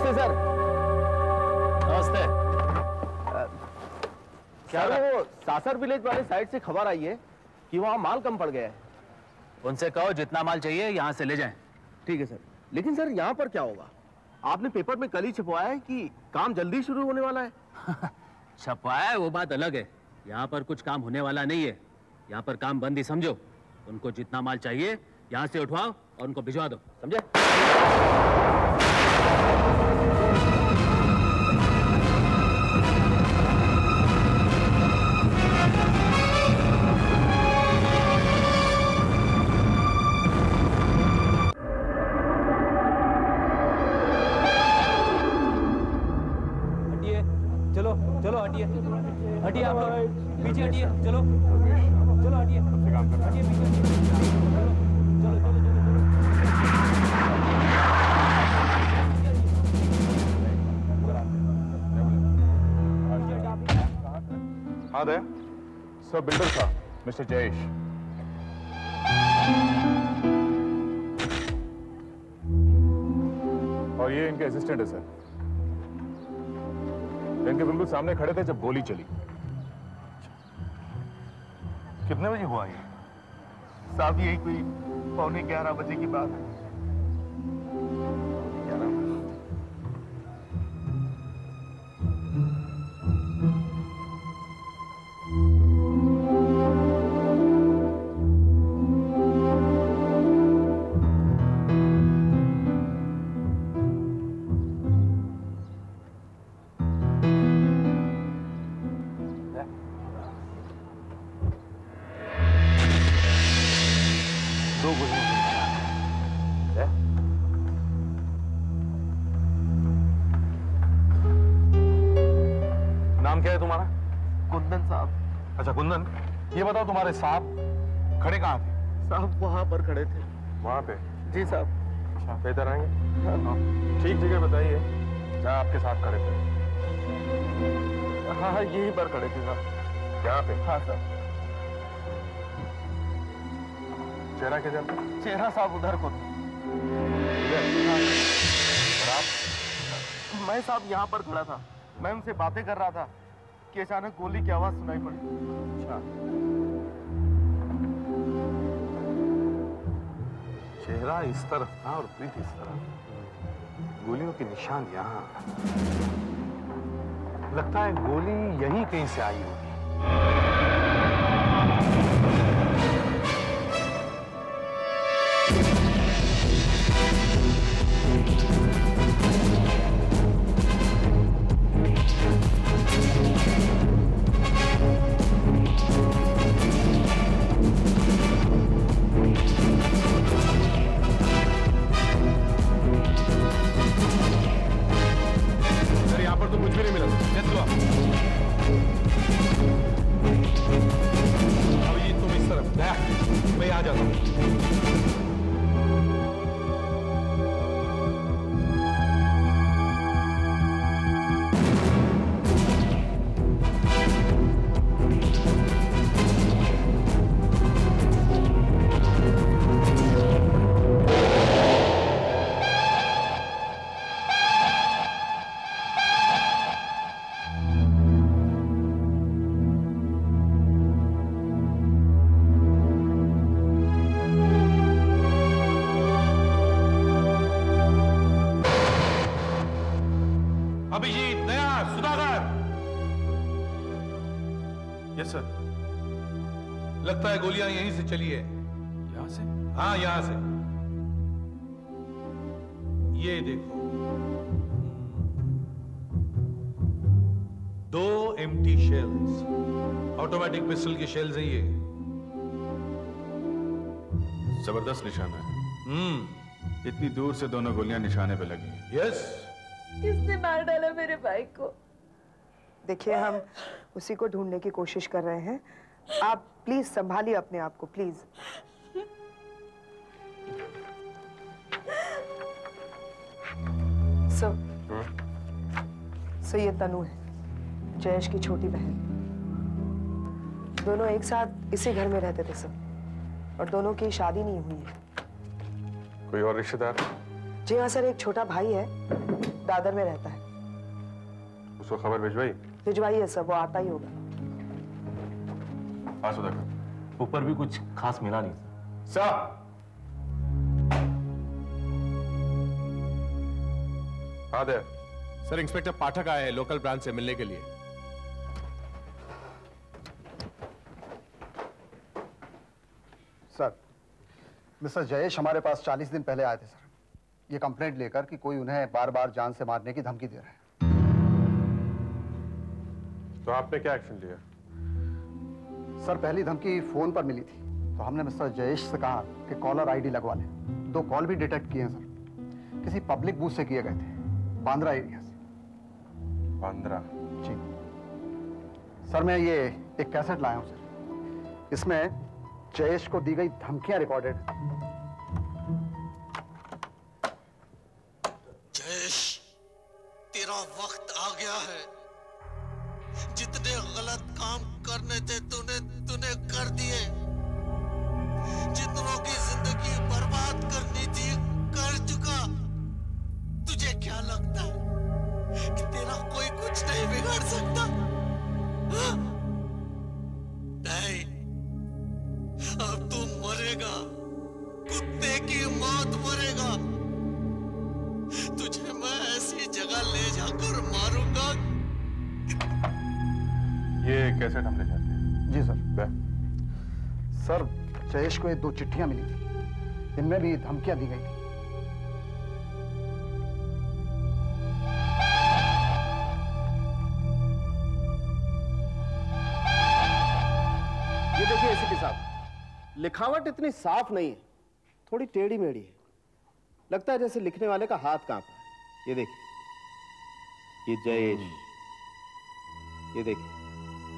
नमस्ते सर। नमस्ते। क्या वो सासर विलेज वाले साइड से खबर आई है कि वहाँ माल कम पड़ गया है। उनसे कहो जितना माल चाहिए यहाँ से ले जाएं। ठीक है सर, लेकिन सर यहाँ पर क्या होगा? आपने पेपर में कल ही छपवाया है कि काम जल्दी शुरू होने वाला है। छपवाया है वो बात अलग है, यहाँ पर कुछ काम होने वाला नहीं है। यहाँ पर काम बंद ही समझो। उनको जितना माल चाहिए यहाँ से उठवाओ और उनको भिजवा दो, समझे? चलो हटिए, हटिए आप लोग पीछे हटिए, चलो चलो हटिए, हटिए पीछे, चलो चलो चलो। हाँ दया, सब बिल्डर था मिस्टर जयेश। और ये इनके असिस्टेंट है सर। इनके बिल्कुल सामने खड़े थे जब गोली चली। कितने बजे हुआ ये? साहब यही कोई 11:15 बजे की बात है। नाम क्या है तुम्हारा? कुंदन साहब। अच्छा कुंदन, ये बताओ तुम्हारे साहब खड़े कहाँ थे? साहब वहां पर खड़े थे। वहां पे? जी साहब। अच्छा, इधर आएंगे? हाँ। ठीक जगह बताइए जहाँ आपके साथ खड़े थे। हाँ यहीं पर खड़े थे साहब। यहाँ पे? हाँ साहब। चेहरा किधर था? चेहरा साहब उधर को। और आप? मैं साहब यहाँ पर खड़ा था, मैं उनसे बातें कर रहा था कि अचानक गोली की आवाज सुनाई पड़ी। अच्छा, चेहरा इस तरफ था और पीठ इस तरफ, गोलियों के निशान यहाँ। लगता है गोली यहीं कहीं से आई होगी। अभिजीत, दया, सुधाकर। Yes sir. लगता है गोलियां यहीं से चली है। यहां से? हाँ यहां से। ये देखो, 2 एम्प्टी शेल्स, ऑटोमेटिक पिस्टल की शेल्स हैं ये। जबरदस्त निशाना है। इतनी दूर से दोनों गोलियां निशाने पे लगी। यस। किसने मार डाला मेरे भाई को? देखिए, हम उसी को ढूंढने की कोशिश कर रहे हैं। आप प्लीज संभालिए अपने आप को, प्लीज। सर ये तनु है, जयेश की छोटी बहन। दोनों एक साथ इसी घर में रहते थे सर, और दोनों की शादी नहीं हुई है। कोई और रिश्तेदार? जी हाँ सर, एक छोटा भाई है दादर में रहता है। उसको खबर भिजवाई? भिजवाई है सर, वो आता ही होगा। हाँ सुधाकर। ऊपर भी कुछ खास मिला नहीं सर। हाँ दे। सर इंस्पेक्टर पाठक आए हैं लोकल ब्रांच से मिलने के लिए। सर, मिस्टर जयेश हमारे पास 40 दिन पहले आए थे सर, ये कंप्लेंट लेकर कि कोई उन्हें बार बार जान से मारने की धमकी दे रहा है। तो आपने क्या एक्शन लिया? सर, पहली धमकी फोन पर मिली थी, तो हमने मिस्टर जयेश से कहा कि कॉलर आईडी लगवा लें। 2 कॉल भी डिटेक्ट किए हैं सर, किसी पब्लिक बूथ से किए गए थे, बांद्रा एरिया से। बांद्रा? जी सर, मैं ये एक कैसेट लाया हूं सर, इसमें जयेश को दी गई धमकियां रिकॉर्डेड। जयेश, तेरा वक्त आ गया है। जितने गलत काम करने थे तूने कर दिए। जितनों की जिंदगी बर्बाद करनी थी कर चुका। तुझे क्या लगता है कि तेरा कोई कुछ नहीं बिगाड़ सकता? हाँ? नहीं, अब तू मरेगा, कुत्ते की मौत मरेगा। तुझे मैं ऐसी जगह ले जाकर मारूंगा। ये कैसेट हम ले जाते हैं। जी सर। सर, जयेश को ये 2 चिट्ठियां मिली थी, इनमें भी धमकियां दी गई थी। ये देखिए एसीपी साहब, लिखावट इतनी साफ नहीं है, थोड़ी टेढ़ी मेढ़ी है। लगता है जैसे लिखने वाले का हाथ कांप रहा है। ये देखिए, ये जयेश, ये देखिए,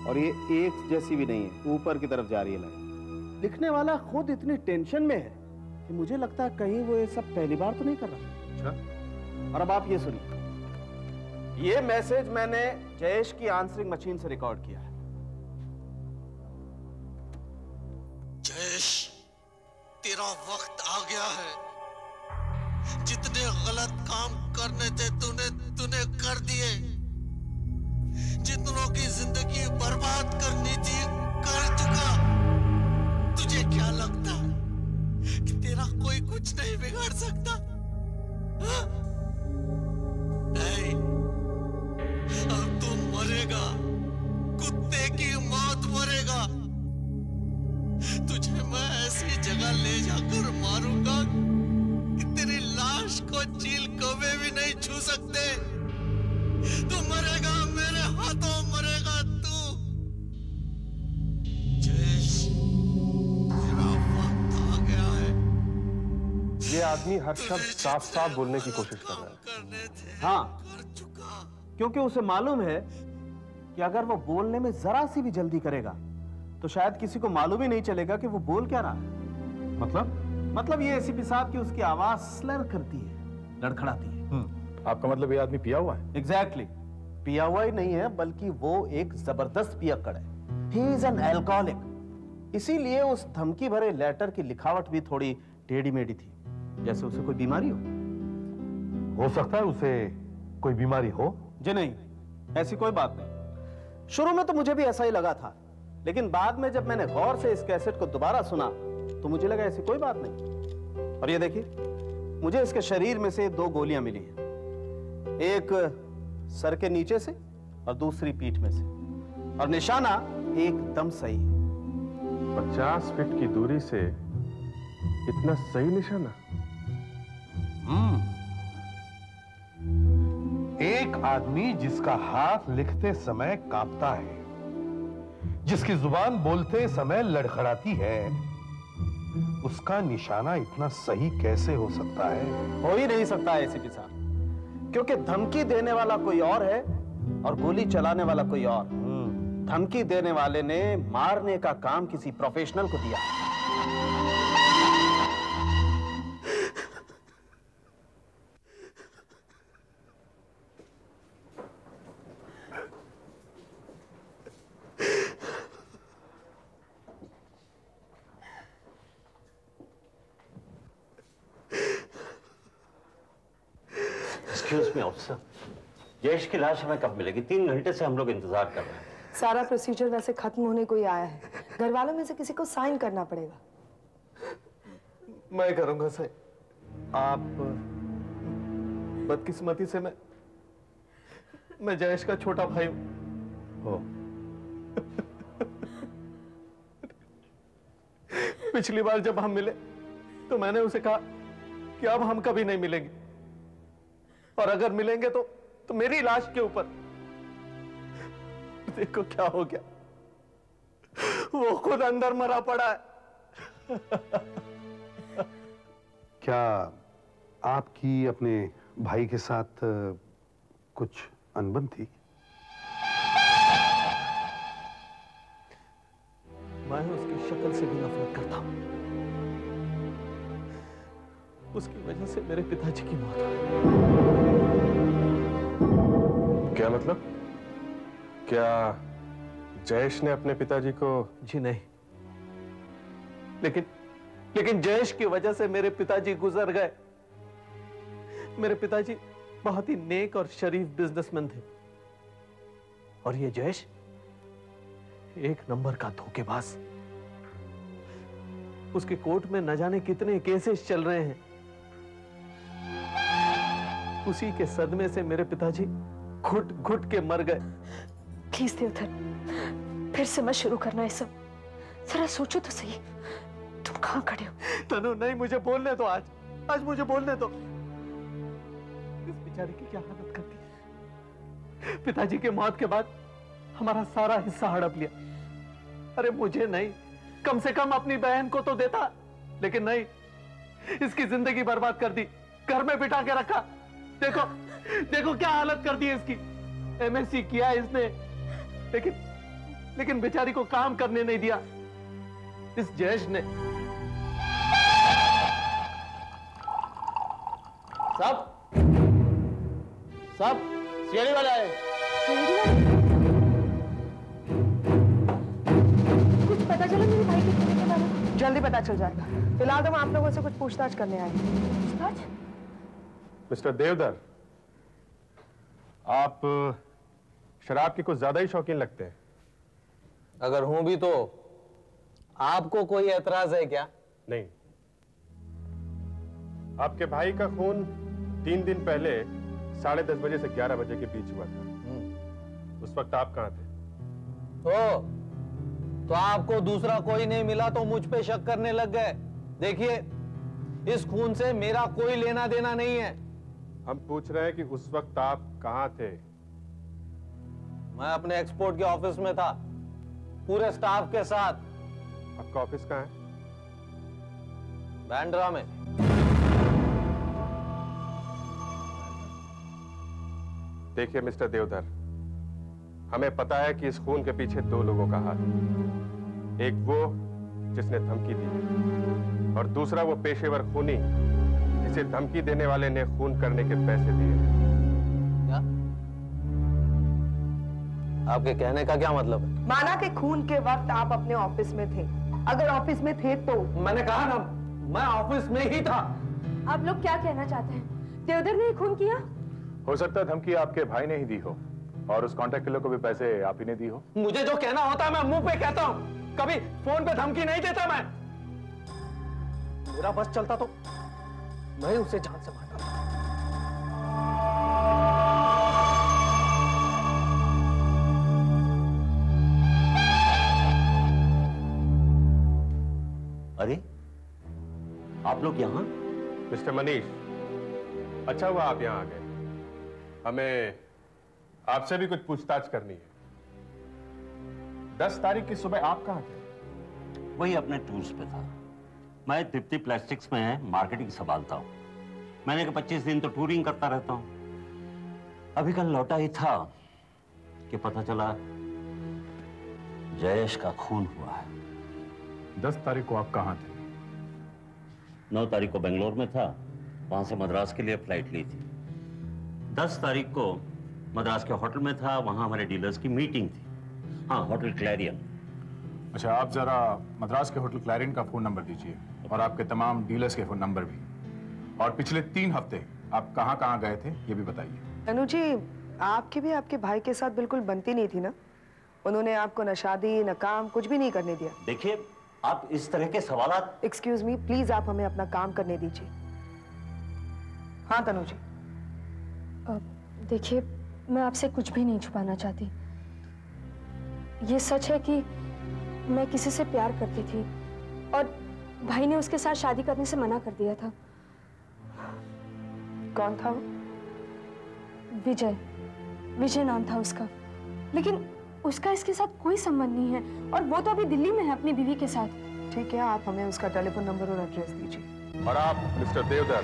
और ये एक जैसी भी नहीं है, ऊपर की तरफ जा रही है लाइन। लिखने वाला खुद इतनी टेंशन में है कि मुझे लगता है कहीं वो ये सब पहली बार तो नहीं कर रहा। अच्छा। और अब आप ये सुनिए, ये मैसेज मैंने जयेश की आंसरिंग मशीन से रिकॉर्ड किया है। जयेश, तेरा वक्त आ गया है। जितने गलत काम करने थे तूने कर दिए। जितनों की जिंदगी बर्बाद करनी थी कर चुका। तुझे क्या लगता है कि तेरा कोई कुछ नहीं बिगाड़ सकता? हाँ? नहीं, अब तू मरेगा, कुत्ते की मौत मरेगा। तुझे मैं ऐसी जगह ले जाकर मारूंगा कि तेरी लाश को चील कौवे भी नहीं छू सकते। तू मरेगा, मेरे हाथों मरेगा तू। जयेश, तेरा वक्त आ गया है। ये आदमी हर शब्द साफ साफ बोलने की कोशिश कर रहा है। हाँ, क्योंकि उसे मालूम है कि अगर वो बोलने में जरा सी भी जल्दी करेगा तो शायद किसी को मालूम ही नहीं चलेगा कि वो बोल क्या रहा है। मतलब ये एसीपी साहब की उसकी आवाज स्लर करती है, लड़खड़ाती है। आपका मतलब ये आदमी पिया हुआ है? एग्जैक्टली। पिया हुआ ही नहीं है, बल्कि वो एक जबरदस्त पियक्कड़ है। He is an alcoholic. इसीलिए उस धमकी भरे लेटर की लिखावट भी थोड़ी टेढ़ी मेढ़ी थी, जैसे उसे कोई बीमारी हो सकता है उसे कोई बीमारी हो। जी नहीं, ऐसी कोई बात नहीं। शुरू में तो मुझे भी ऐसा ही लगा था, लेकिन बाद में जब मैंने गौर से इस कैसेट को दोबारा सुना तो मुझे लगा ऐसी कोई बात नहीं। और ये देखिए, मुझे इसके शरीर में से 2 गोलियां मिली हैं, एक सर के नीचे से और दूसरी पीठ में से, और निशाना एकदम सही है। 50 फीट की दूरी से इतना सही निशाना? एक आदमी जिसका हाथ लिखते समय कांपता है, जिसकी जुबान बोलते समय लड़खड़ाती है, उसका निशाना इतना सही कैसे हो सकता है? हो ही नहीं सकता है एसीपी साहब, क्योंकि धमकी देने वाला कोई और है और गोली चलाने वाला कोई और। धमकी देने वाले ने मारने का काम किसी प्रोफेशनल को दिया। एक्सक्यूज मी ऑफिसर, जयेश की लाश हमें कब मिलेगी? 3 घंटे से हम लोग इंतजार कर रहे हैं। सारा प्रोसीजर वैसे खत्म होने को ही आया है। घर वालों में से किसी को साइन करना पड़ेगा। मैं करूंगा सर। आप बदकिस्मती से मैं जयेश का छोटा भाई हूं। पिछली बार जब हम मिले तो मैंने उसे कहा कि अब हम कभी नहीं मिलेंगे, और अगर मिलेंगे तो मेरी लाश के ऊपर। देखो क्या हो गया, वो खुद अंदर मरा पड़ा है। क्या आपकी अपने भाई के साथ कुछ अनबन थी? मैं उसकी शक्ल से भी नफरत करता हूं। उसकी वजह से मेरे पिताजी की मौत हुई। क्या मतलब? क्या जयेश ने अपने पिताजी को? जी नहीं, लेकिन जयेश की वजह से मेरे पिताजी गुजर गए। मेरे पिताजी बहुत ही नेक और शरीफ बिजनेसमैन थे, और ये जयेश एक नंबर का धोखेबाज। उसके कोर्ट में न जाने कितने केसेस चल रहे हैं। उसी के सदमे से मेरे पिताजी घुट घुट के मर गए। प्लीज देवधर, फिर से मत शुरू करना ये सब। जरा सोचो तो सही, तुम कहां खड़े हो? तनु नहीं, मुझे बोलने दो। आज मुझे बोलने दो। इस बेचारे की क्या हालत कर दी। पिताजी के मौत के बाद हमारा सारा हिस्सा हड़प लिया। अरे मुझे नहीं, कम से कम अपनी बहन को तो देता, लेकिन नहीं, इसकी जिंदगी बर्बाद कर दी, घर में बिठा के रखा। देखो क्या हालत कर दी इसकी। एमएससी किया इसने, लेकिन बेचारी को काम करने नहीं दिया इस जयेश ने। सब सीढ़ी वाला है। कुछ पता चला मेरे भाई के होने के बारे में? जल्दी पता चल जाएगा। फिलहाल तो हम आप लोगों से कुछ पूछताछ करने आए हैं। पूछताछ? मिस्टर देवधर, आप शराब के कुछ ज्यादा ही शौकीन लगते हैं। अगर हूं भी तो आपको कोई एतराज है क्या? नहीं। आपके भाई का खून 3 दिन पहले 10:30 बजे से 11 बजे के बीच हुआ था। उस वक्त आप कहां थे? तो आपको दूसरा कोई नहीं मिला तो मुझ पे शक करने लग गए। देखिए, इस खून से मेरा कोई लेना देना नहीं है। हम पूछ रहे हैं कि उस वक्त आप कहां थे? मैं अपने एक्सपोर्ट के ऑफिस में था, पूरे स्टाफ के साथ। आपका ऑफिस कहां है? बांद्रा में। देखिए मिस्टर देवधर, हमें पता है कि इस खून के पीछे 2 लोगों का हाथ है। एक वो जिसने धमकी दी, और दूसरा वो पेशेवर खूनी जिसे धमकी देने वाले ने खून करने के पैसे दिए। क्या? आपके कहने का क्या मतलब है? माना कि खून के वक्त आप अपने ऑफिस में थे। अगर ऑफिस में थे तो? मैंने कहा ना, मैं ऑफिस में ही था। आप लोग क्या कहना चाहते हैं? देवधर ने खून किया? हो सकता है धमकी आपके भाई ने ही दी हो, और उस कॉन्ट्रैक्ट किलर को भी पैसे आप ही ने दी हो। मुझे जो कहना होता है मैं मुंह पे कहता हूं, कभी फोन पे धमकी नहीं देता मैं। मेरा बस चलता तो मैं उसे जान से मारता। अरे आप लोग यहाँ? मिस्टर मनीष, अच्छा हुआ आप यहाँ आ गए। हमें आपसे भी कुछ पूछताछ करनी है। 10 तारीख की सुबह आप कहाँ थे? वही अपने टूर्स पे था। मैं तृप्ति प्लास्टिक्स में मार्केटिंग संभालता हूँ। मैंने कहा 25 दिन तो टूरिंग करता रहता हूँ। अभी कल लौटा ही था कि पता चला जयेश का खून हुआ है। 10 तारीख को आप कहाँ थे? 9 तारीख को बेंगलोर में था, वहां से मद्रास के लिए फ्लाइट ली थी। 10 तारीख को मद्रास के होटल में था, वहां हमारे डीलर्स की मीटिंग थी। हाँ, होटल क्लैरियन। अच्छा, आप जरा मद्रास के होटल क्लैरियन का फोन नंबर दीजिए, और आपके तमाम डीलर्स के फोन नंबर भी, और पिछले 3 हफ्ते आप कहाँ कहाँ गए थे ये भी बताइए। तनु जी, आपकी भी आपके भाई के साथ बिल्कुल बनती नहीं थी ना? उन्होंने आपको न शादी न काम कुछ भी नहीं करने दिया। देखिए, आप इस तरह के सवालात। एक्सक्यूज मी, प्लीज आप हमें अपना काम करने दीजिए। हाँ तनु जी। देखिए, मैं आपसे कुछ भी नहीं छुपाना चाहती। ये सच है कि मैं किसी से प्यार करती थी और भाई ने उसके साथ शादी करने से मना कर दिया था। कौन था वो? विजय। विजय नाम था उसका, लेकिन उसका इसके साथ कोई संबंध नहीं है और वो तो अभी दिल्ली में है अपनी बीवी के साथ। ठीक है, आप हमें उसका टेलीफोन नंबर और एड्रेस दीजिए। और आप मिस्टर देवधर,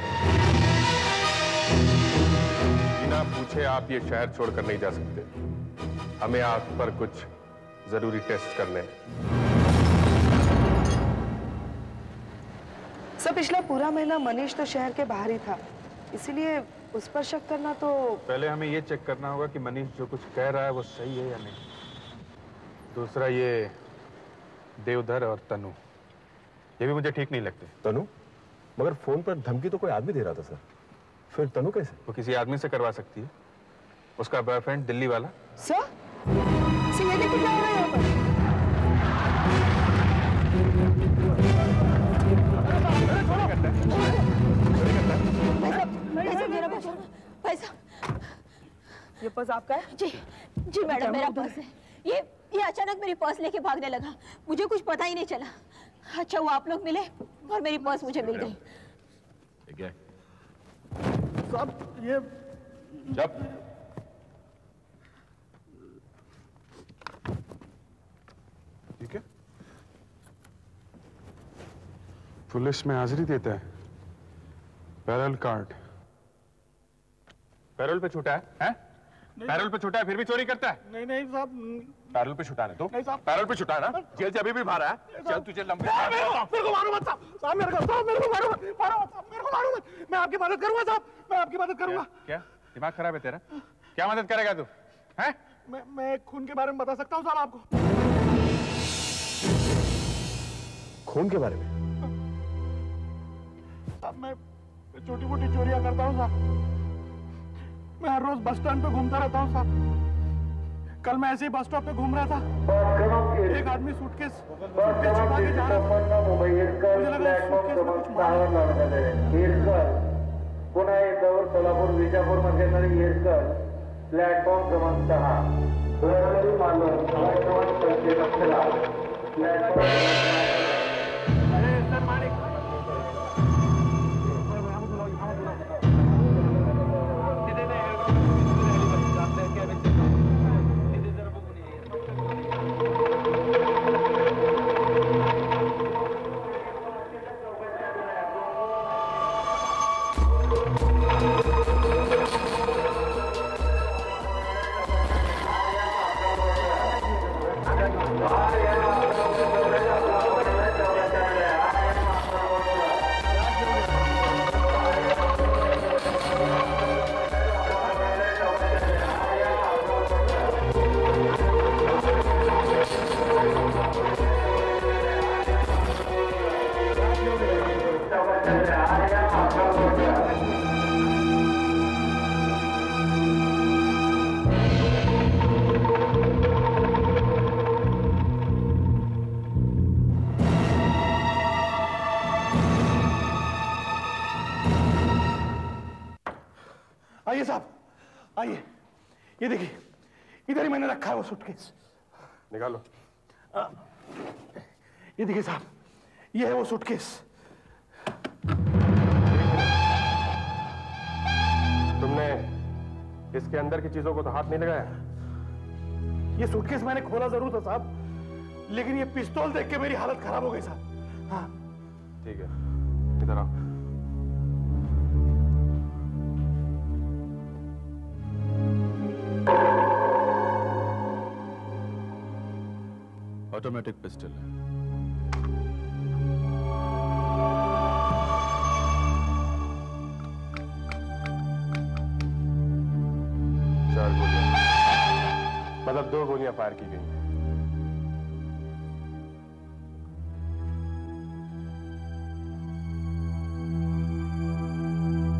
बिना पूछे आप ये शहर छोड़कर नहीं जा सकते। हमें आप पर कुछ जरूरी टेस्ट करने हैं। सर, पिछला पूरा महीना मनीष तो शहर के बाहर ही था, इसीलिए उस पर शक करना तो। पहले हमें ये चेक करना होगा कि मनीष जो कुछ कह रहा है वो सही है या नहीं। दूसरा, ये देवधर और तनु, ये भी मुझे ठीक नहीं लगते। तनु? मगर फोन पर धमकी तो कोई आदमी दे रहा था सर। फिर तनु कैसे? वो किसी आदमी से करवा सकती है, उसका बॉयफ्रेंड दिल्ली वाला। सर, ये देखिए क्या हो रहा है यहाँ पर। ये पर्स आपका है? जी जी मैडम, मेरा पर्स है। ये अचानक मेरी पर्स लेके भागने लगा, मुझे कुछ पता ही नहीं चला। अच्छा वो आप लोग मिले और मेरी पर्स मुझे मिल गई। ठीक है साहब, ये जब ठीक है, पुलिस में हाजिरी देता है। पैरोल कार्ड पैरोल पे छूटा है? पैरोल पे छूटा है फिर भी चोरी करता है? नहीं नहीं साहब, पैरोल पे छूटा है तो? नहीं साहब, पैरोल पे छूटा है ना? जेल से अभी भी बाहर है? चल तुझे लंबे मेरे को मारो मत साहब, साहब मेरे को मारो मत, मेरे को मारो मत। मैं आपकी मदद करूंगा साहब, मैं आपकी मदद करूंगा। क्या दिमाग खराब है तेरा? क्या मदद करेगा तू? हैं? मैं खून के बारे में बता सकता हूँ साहब आपको। खून के बारे में? साहब मैं छोटी मोटी चोरियां करता हूँ साहब। मैं हर रोज बस स्टैंड पे घूमता रहता हूँ साहब। कल मैं ऐसे ही बस स्टॉप पे घूम रहा था, एक आदमी सूटकेस छुपा के जा रहा था। मुझे लगा सूटकेस में कुछ माल है। पुन्हा एकावर सोलापूर विजापूर मध्ये येणारी येरकल प्लॅटफॉर्म क्रमांक 6 दररोज मालवण क्रमांक 5 प्लॅटफॉर्म। अरे सर मालिक, आइए साहब, आइए। ये देखिए, इधर ही मैंने रखा है वो सूटकेस। निकालो। ये देखिए साहब, ये है वो सूटकेस। तुमने इसके अंदर की चीजों को तो हाथ नहीं लगाया? ये सूटकेस मैंने खोला जरूर था साहब, लेकिन ये पिस्तौल देख के मेरी हालत खराब हो गई साहब। हाँ ठीक है, इधर आओ। ऑटोमेटिक पिस्टल है। चार गोलियां, मतलब 2 गोलियां फायर की गई।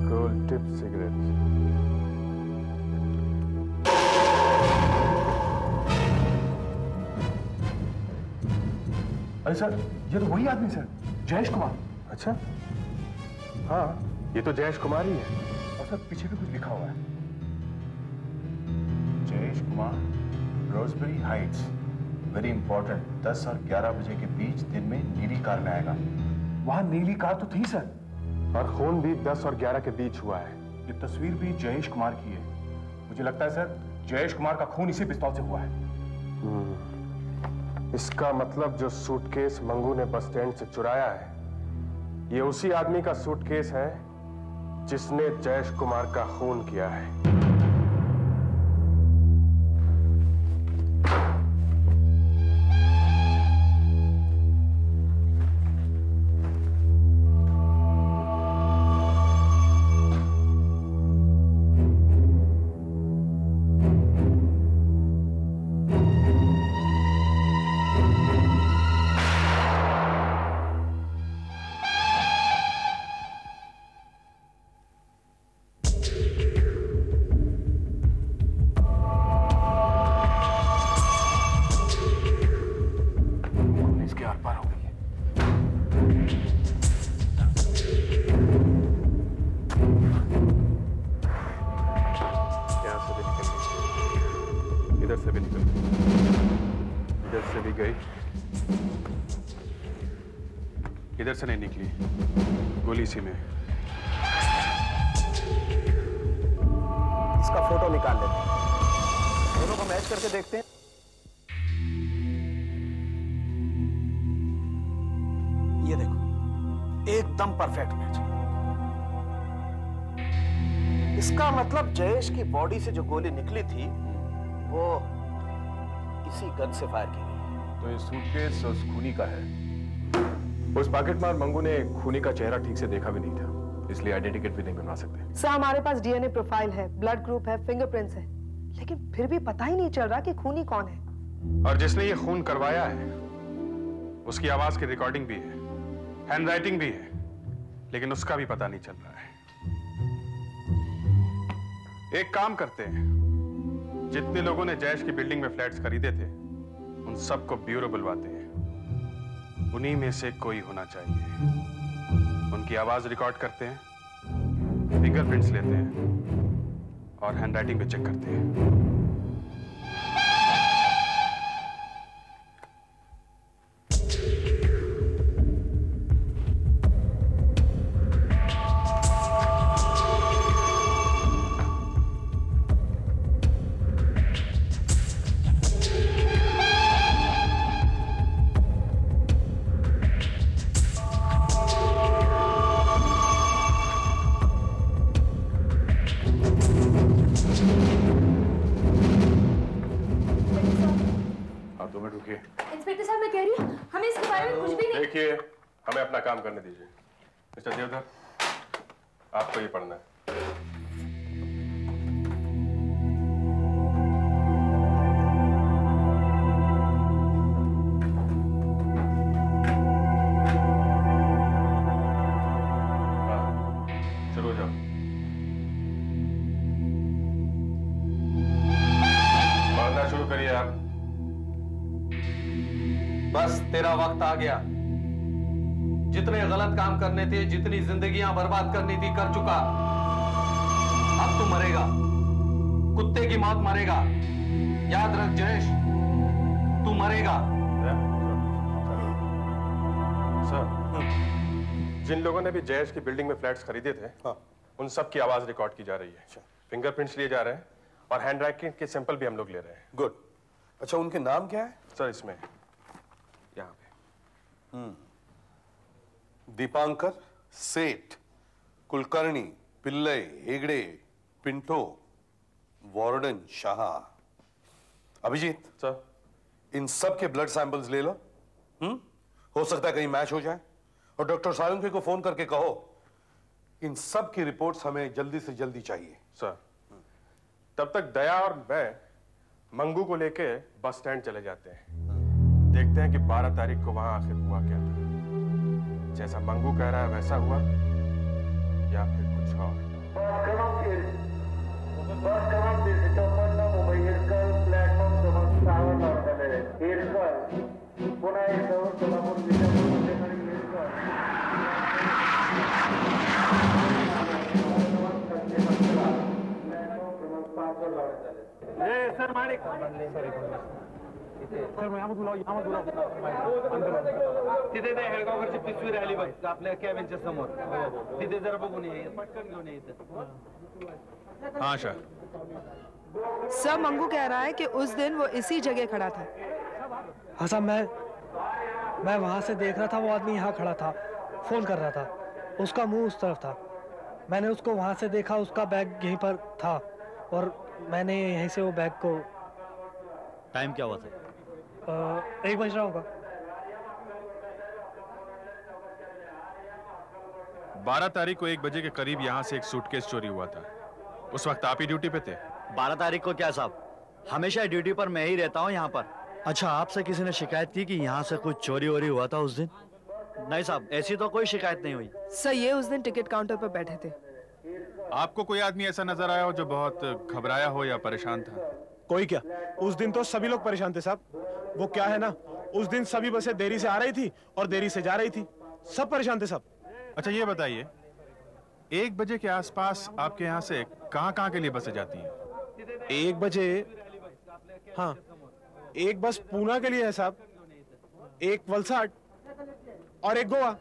Cool tip cigarette. अरे सर, ये तो वही आदमी सर, जयेश कुमार। अच्छा, हाँ ये तो जयेश कुमार ही है। और सर पीछे भी कुछ लिखा हुआ है, Jayesh Kumar, Rosebery Heights, very important, 10 और 11 बजे के बीच दिन में नीली कार में आएगा। वहां नीली कार तो थी सर, और खून भी 10 और 11 के बीच हुआ है। ये तस्वीर भी जयेश कुमार की है। मुझे लगता है सर जयेश कुमार का खून इसी पिस्तौल से हुआ है। इसका मतलब जो सूटकेस मंगू ने बस स्टैंड से चुराया है, ये उसी आदमी का सूटकेस है जिसने जयेश कुमार का खून किया है। इधर से नहीं निकली, गोली इसी में। इसका फोटो निकाल लेते हैं, दोनों को मैच करके देखते हैं। ये देखो, एकदम परफेक्ट मैच। इसका मतलब जयेश की बॉडी से जो गोली निकली थी वो इसी गन से फायर की गई। तो ये सूटकेस उस खूनी का है। उस पॉकेटमार मंगू ने खूनी का चेहरा ठीक से देखा भी नहीं था, इसलिए आइडेंटिफिकेट भी नहीं बनवा सकते। सर हमारे पास डीएनए प्रोफाइल है, ब्लड ग्रुप है, फिंगरप्रिंट्स है, लेकिन फिर भी पता ही नहीं चल रहा कि खूनी कौन है। और जिसने ये खून करवाया है उसकी आवाज की रिकॉर्डिंग भी है, हैंडराइटिंग भी है, लेकिन उसका भी पता नहीं चल रहा है। एक काम करते हैं, जितने लोगों ने जयेश की बिल्डिंग में फ्लैट्स खरीदे थे उन सबको ब्यूरो बुलवाते हैं। उन्हीं में से कोई होना चाहिए। उनकी आवाज रिकॉर्ड करते हैं, फिंगरप्रिंट्स लेते हैं और हैंडराइटिंग पे चेक करते हैं। इंस्पेक्टर साहब, मैं कह रही हूँ हमें इसके बारे में कुछ भी नहीं। देखिए, हमें अपना काम करने दीजिए। मिस्टर देवधर, आपको ये पढ़ना है। हाँ, शुरू हो जाओ। पढ़ना शुरू करिए आप। बस तेरा वक्त आ गया। जितने गलत काम करने थे, जितनी जिंदगियां बर्बाद करनी थी, कर चुका। अब तू मरेगा, कुत्ते की मौत मरेगा। याद रख जयेश, तू मरेगा। सर, जिन लोगों ने भी जयेश की बिल्डिंग में फ्लैट्स खरीदे थे, उन सब की आवाज रिकॉर्ड की जा रही है। फिंगरप्रिंट्स लिए जा रहे हैं और हैंडराइटिंग के सैंपल भी हम लोग ले रहे हैं। गुड। अच्छा, उनके नाम क्या है? सर इसमें यहाँ पे दीपांकर, सेठ, कुलकर्णी, पिल्लई, हेगड़े, पिंटो, वार्डन, शाह। अभिजीत सर, इन सब के ब्लड सैंपल्स ले लो। हो सकता है कहीं मैच हो जाए। और डॉक्टर सालुंके को फोन करके कहो इन सब की रिपोर्ट्स हमें जल्दी से जल्दी चाहिए। सर, तब तक दया और मैं मंगू को लेके बस स्टैंड चले जाते हैं। देखते हैं कि 12 तारीख को वहां आखिर हुआ क्या था। जैसा मंगू कह रहा है वैसा हुआ या फिर कुछ और। पुन्हा एकदावर सोलापूर विजापूर मध्यंतरी सर माणिक सर यहाँ बोलाव तिथे ते हेळगावकरची पिशवी राहिली बघ आपल्या कॅबिनच्या समोर तिथे जरा बघून ये पटकन घेऊन ये इथं हाँ शाह सर मंगू कह रहा है कि उस दिन वो इसी जगह खड़ा था। हाँ साहब मैं वहां से देख रहा था, वो आदमी यहाँ खड़ा था, फोन कर रहा था, उसका मुंह उस तरफ था। मैंने उसको वहां से देखा, उसका बैग यहीं पर था और मैंने यहीं से वो बैग को। टाइम क्या हुआ था? 1 बज रहा होगा। 12 तारीख को 1 बजे के करीब यहाँ से एक सूटकेस चोरी हुआ था। उस वक्त आप ही ड्यूटी पे थे? 12 तारीख को क्या साहब, हमेशा ड्यूटी पर मैं ही रहता हूँ यहाँ पर। अच्छा, आपसे किसी ने शिकायत की कि यहाँ से कुछ चोरी वोरी हुआ था उस दिन? नहीं साहब, ऐसी तो कोई शिकायत नहीं हुई। सर ये उस दिन टिकट काउंटर पर बैठे थे। आपको कोई आदमी ऐसा नजर आया हो जो बहुत घबराया हो या परेशान था? कोई क्या, उस दिन तो सभी लोग परेशान थे साहब। वो क्या है ना, उस दिन सभी बसें देरी से आ रही थी और देरी से जा रही थी, सब परेशान थे सब। अच्छा ये बताइए, 1 बजे के आसपास आपके यहाँ से कहाँ के लिए बसें जाती हैं? 1 बजे, हाँ, एक बस पूना के लिए है साहब, एक वलसाड और एक गोवा।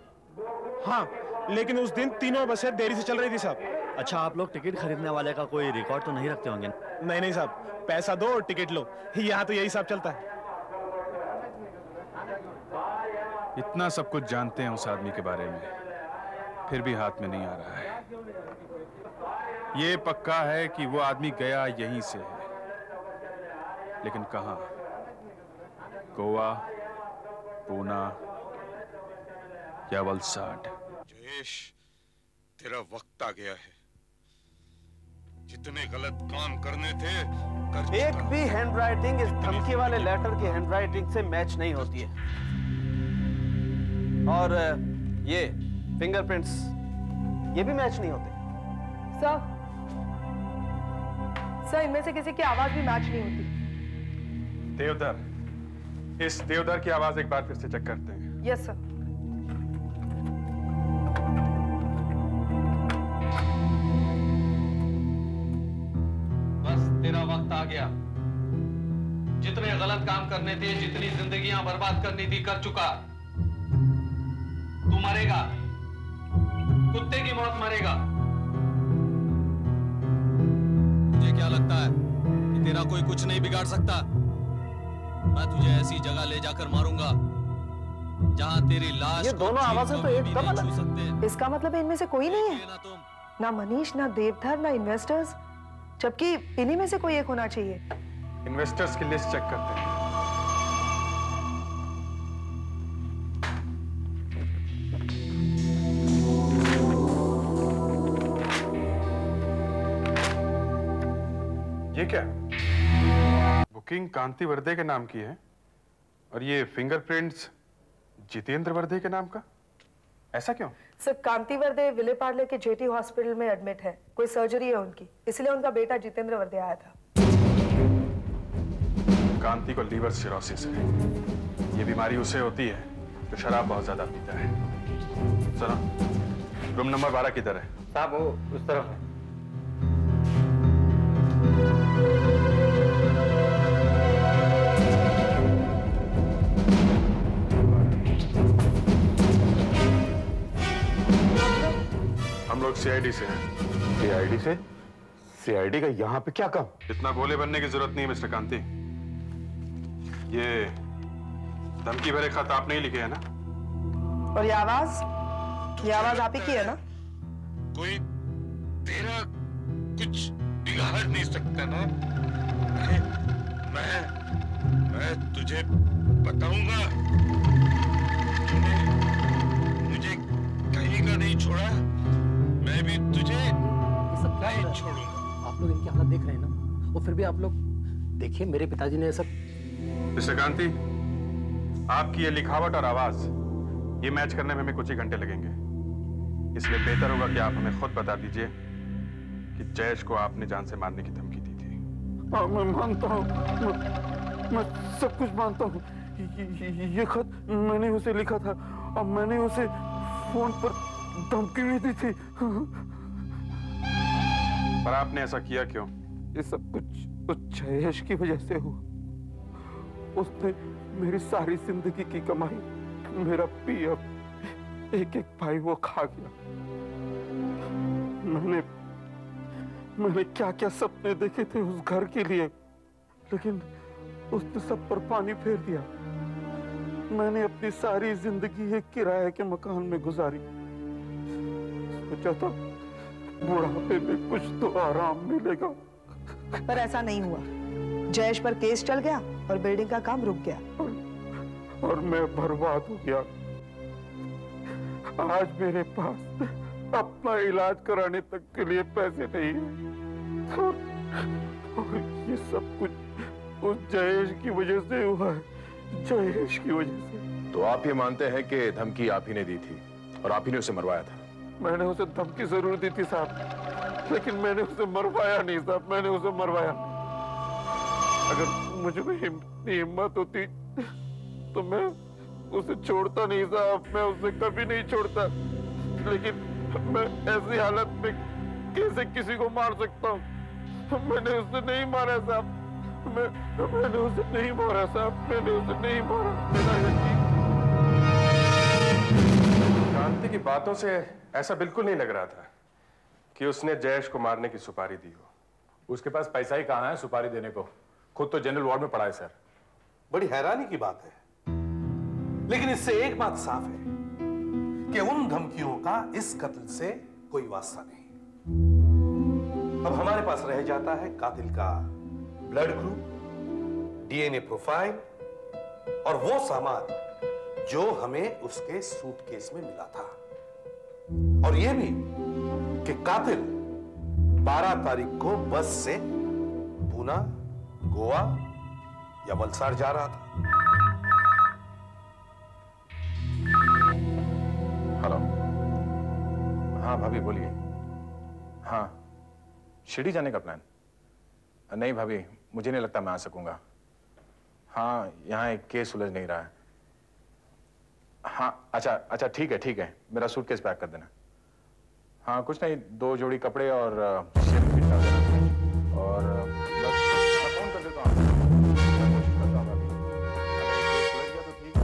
हाँ, लेकिन उस दिन तीनों बसें देरी से चल रही थी साहब। अच्छा, आप लोग टिकट खरीदने वाले का कोई रिकॉर्ड तो नहीं रखते होंगे? नहीं साहब, पैसा दो और टिकट लो, यहाँ तो यही सब चलता है। इतना सब कुछ जानते हैं उस आदमी के बारे में, फिर भी हाथ में नहीं आ रहा है। ये पक्का है कि वो आदमी गया यहीं से है, लेकिन कहां? गोवा, पूना या वलसाड? जयेश, तेरा वक्त आ गया है। जितने गलत काम करने थे कर चुका। एक भी हैंडराइटिंग इस धमकी वाले लेटर की हैंडराइटिंग से मैच नहीं होती है। और ये फिंगरप्रिंट्स, ये भी मैच नहीं होते। सर इनमें से किसी की आवाज भी मैच नहीं होती। देवधर, इस देवधर की आवाज एक बार फिर से चेक करते हैं। Yes sir. बस तेरा वक्त आ गया। जितने गलत काम करने थे, जितनी जिंदगियां बर्बाद करनी थी, कर चुका। तू मरेगा, कुत्ते की मौत मरेगा। मुझे क्या लगता है कि तेरा कोई कुछ नहीं बिगाड़ सकता? मैं तुझे ऐसी जगह ले जाकर मारूंगा जहां तेरी लाश ये दोनों आवाजें तो एकदम अलग। इसका मतलब है इनमें से कोई नहीं है, ना मनीष, ना देवधर, ना इन्वेस्टर्स, जबकि इन्हीं में से कोई एक होना चाहिए। इन्वेस्टर्स की लिस्ट चेक करते हैं। ये क्या? बुकिंग कांति वर्दे के नाम की है और ये फिंगरप्रिंट्स जितेंद्र वर्दे के नाम का। ऐसा क्यों? सर कांति वर्दे विले पार्ले के जेटी हॉस्पिटल में एडमिट है, कोई सर्जरी है उनकी, इसलिए उनका बेटा जितेंद्र वर्दे आया था। कांति को लीवर सिरोसिस है। ये बीमारी उसे होती है जो शराब बहुत ज्यादा पीता है। सुनो, रूम नंबर 12 किधर है? साहब वो उस तरफ है। हम लोग सीआईडी से हैं। सीआईडी से? सीआईडी का यहाँ पे क्या काम? इतना भोले बनने की जरूरत नहीं है मिस्टर कांति। ये धमकी भरे खत आपने ही लिखे हैं ना? और ये आवाज आप ही की है ना? कोई तेरा कुछ बिगाड़ नहीं सकता ना? मैं तुझे बताऊंगा। मुझे कहीं का नहीं छोड़ा, मैं भी तुझे नहीं छोड़ूंगा। आप लोग इनकी हालत देख रहे हैं ना, और फिर भी आप लोग देखिए, मेरे पिताजी ने ऐसा। मिस्टर कांति, आपकी ये लिखावट और आवाज ये मैच करने में हमें कुछ ही घंटे लगेंगे, इसलिए बेहतर होगा कि आप हमें खुद बता दीजिए कि जयेश को आपने जान से मारने की धमकी दी थी। मैं मानता हूँ, मैं सब कुछ मानता हूँ। ये खत मैंने उसे लिखा था और मैंने उसे फोन पर धमकी भी दी थी। पर आपने ऐसा किया क्यों? ये सब कुछ उस जयेश की वजह से हुआ। उसने मेरी सारी जिंदगी की कमाई, मेरा पीएफ, एक एक भाई वो खा गया। मैंने क्या क्या सपने देखे थे उस घर के लिए, लेकिन उसने सब पर पानी फेर दिया। मैंने अपनी सारी जिंदगी एक किराए के मकान में गुजारी। सोचा था बुढ़ापे में कुछ तो आराम मिलेगा, पर ऐसा नहीं हुआ। जयेश पर केस चल गया और बिल्डिंग का काम रुक गया और मैं बर्बाद हो गया। आज मेरे पास अपना इलाज कराने तक के लिए पैसे नहीं है और ये सब कुछ उस जयेश की वजह से हुआ है। जयेश की वजह से। तो आप ये मानते हैं कि धमकी आप ही ने दी थी और आप ही ने उसे मरवाया था? मैंने उसे धमकी जरूर दी थी साहब, लेकिन मैंने उसे मरवाया नहीं साहब, मैंने उसे मरवाया। अगर मुझे कोई हिम्मत होती तो मैं उसे छोड़ता नहीं साहब, मैं उसे कभी नहीं छोड़ता। लेकिन मैं ऐसी हालत में कैसे किसी को मार सकता हूँ? मैंने उसे नहीं मारा साहब, मैंने उसे नहीं मारा साहब, मैंने उसे नहीं मारा। मेरा यकीन। शांति की बातों से ऐसा बिल्कुल नहीं लग रहा था कि उसने जयेश को मारने की सुपारी दी हो। उसके पास पैसा ही कहां है सुपारी देने को? खुद तो जनरल वार्ड में पड़ा है सर। बड़ी हैरानी की बात है, लेकिन इससे एक बात साफ है कि उन धमकियों का इस कत्ल से कोई वास्ता नहीं। अब हमारे पास रह जाता है कातिल का ब्लड ग्रुप, डीएनए प्रोफाइल और वो सामान जो हमें उसके सूटकेस में मिला था, और यह भी कि कातिल 12 तारीख को बस से पूना, गोवा या वलसाड़ जा रहा था। हेलो। हाँ भाभी बोलिए। हाँ, शिरडी जाने का प्लान? नहीं भाभी, मुझे नहीं लगता मैं आ सकूंगा। हाँ, यहाँ एक केस उलझ नहीं रहा है। हाँ अच्छा ठीक है, मेरा सूटकेस पैक कर देना। हाँ कुछ नहीं, 2 जोड़ी कपड़े और शेविंग किट डाल देना। और बस मैं फोन कर देता हूँ। मैं कोशिश करता हूँ भाभी। अगर ये केस उलझ गया तो ठीक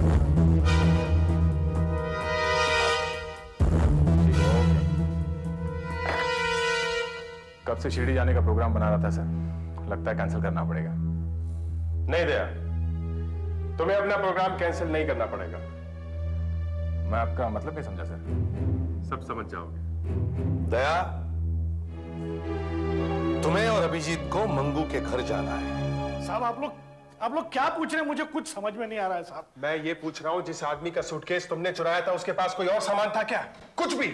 है, ओके। कब से शिरडी जाने का प्रोग्राम बना रहा था सर, लगता है कैंसिल करना पड़ेगा। नहीं दया, तुम्हें अपना प्रोग्राम कैंसिल नहीं करना पड़ेगा। मैं आपका मतलब नहीं समझा सर। सब समझ जाओगे। दया, तुम्हें और अभिजीत को मंगू के घर जाना है। साहब आप लोग क्या पूछ रहे हैं? मुझे कुछ समझ में नहीं आ रहा है साहब। मैं ये पूछ रहा हूँ, जिस आदमी का सूटकेस तुमने चुराया था उसके पास कोई और सामान था क्या? कुछ भी?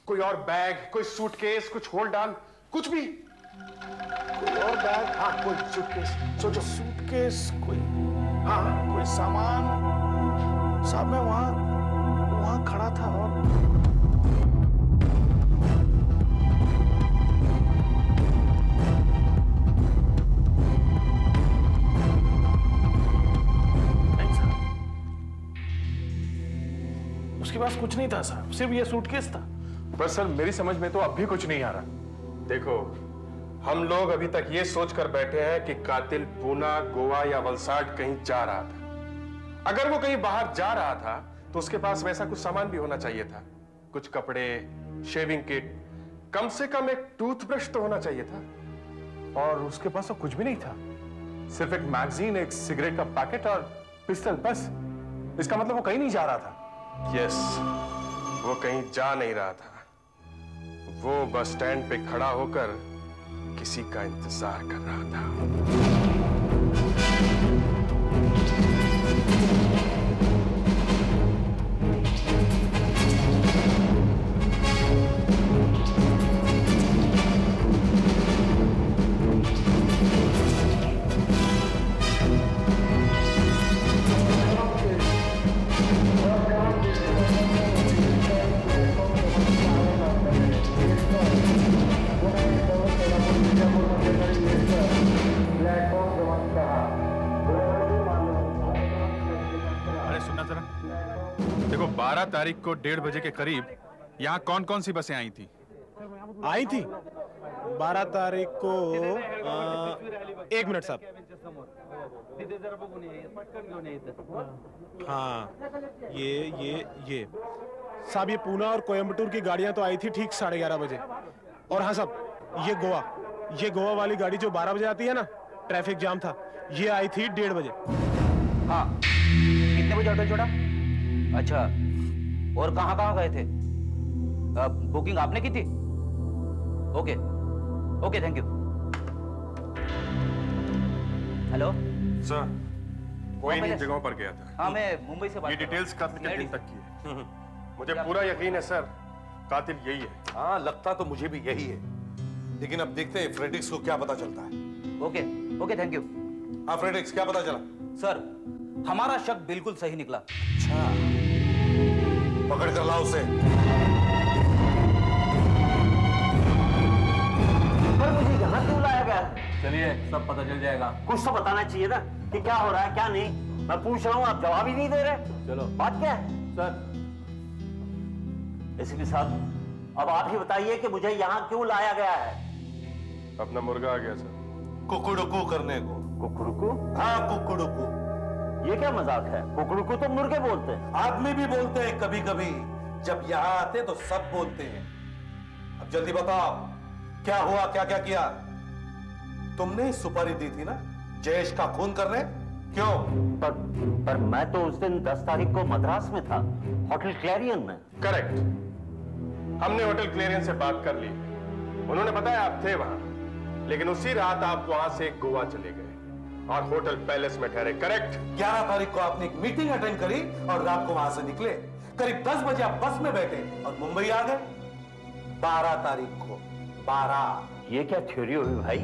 कोई और बैग, कोई सूटकेस, कुछ होल्ड डाल, कुछ भी? कोई और बैग? हाँ, कोई सूटकेस। सोचो, सूटकेस, कोई, हाँ, कोई सामान। साहब मैं वहां खड़ा था और उसके पास कुछ नहीं था साहब, सिर्फ ये सूटकेस था। पर सर मेरी समझ में तो अब भी कुछ नहीं आ रहा। देखो, हम लोग अभी तक ये सोचकर बैठे हैं कि कातिल पूना, गोवा या वलसाड़ कहीं जा रहा था। अगर वो कहीं बाहर जा रहा था तो उसके पास वैसा कुछ सामान भी होना चाहिए था। कुछ कपड़े, शेविंग किट, कम से कम एक टूथब्रश तो होना चाहिए था। और उसके पास तो कुछ भी नहीं था, सिर्फ एक मैगजीन, एक सिगरेट का पैकेट और पिस्टल, बस। इसका मतलब वो कहीं नहीं जा रहा था। यस, वो कहीं जा नहीं रहा था। वो बस स्टैंड पे खड़ा होकर किसी का इंतजार कर रहा था। प्लेटफॉर्म क्रमांक 6 तारीख को 1:30 बजे के करीब यहाँ कौन कौन सी बसें आई थी? आई थी 12 तारीख को 1 मिनट साहब। हाँ ये साहब, ये पूना और कोयम्बटूर की गाड़ियां तो आई थी ठीक 11:30 बजे। और हाँ साहब, ये गोवा वाली गाड़ी जो 12 बजे आती है ना, ट्रैफिक जाम था, ये आई थी 1:30 बजे। हाँ, कितने बजे ऑटो छोड़ा? अच्छा, और कहाँ गए थे? बुकिंग आपने की थी? Okay, thank you. Hello sir, कोई इन जगहों पर गया था। हाँ, मैं मुंबई से बात ये डिटेल्स कातिल के दिन तक की है। मुझे पूरा यकीन है सर, कातिल यही है। हाँ, लगता तो मुझे भी यही है, लेकिन अब देखते हैं फ्रेडरिक्स को क्या पता चलता है। Okay, thank you. हाँ फ्रेडरिक्स, क्या पता चला? सर, हमारा शक बिल्कुल सही निकला। अच्छा, पकड़ कर लाओ उसे। पर मुझे यहाँ क्यों लाया गया? चलिए, सब पता चल जाएगा। कुछ तो बताना चाहिए ना कि क्या हो रहा है क्या नहीं। मैं पूछ रहा हूँ, आप जवाब ही नहीं दे रहे। चलो, बात क्या है? सर, एसीपी साहब, अब आप ही बताइए कि मुझे यहाँ क्यों लाया गया है? अपना मुर्गा आ गया सर। कुकुड़ुकू करने को। कुकुड़ुकू? हाँ, कुकुड़ुकू। ये क्या मजाक है? कुकुड़ुकू तो मुर्गे बोलते हैं। आदमी भी बोलते हैं कभी कभी, जब यहाँ आते तो सब बोलते हैं। अब जल्दी बताओ, क्या हुआ, क्या क्या किया? तुमने सुपारी दी थी ना जयेश का खून करने, क्यों? पर मैं तो उस दिन 10 तारीख को मद्रास में था, होटल क्लैरियन में। करेक्ट, हमने होटल क्लैरियन से बात कर ली। उन्होंने बताया आप थे वहां, लेकिन उसी रात आप वहां से गोवा चले गए और होटल पैलेस में ठहरे। करेक्ट। 11 तारीख को आपने एक मीटिंग अटेंड करी और रात को वहां से निकले। करीब 10 बजे आप बस में बैठे और मुंबई आ गए 12 तारीख को। 12। ये क्या थ्योरी हुई भाई?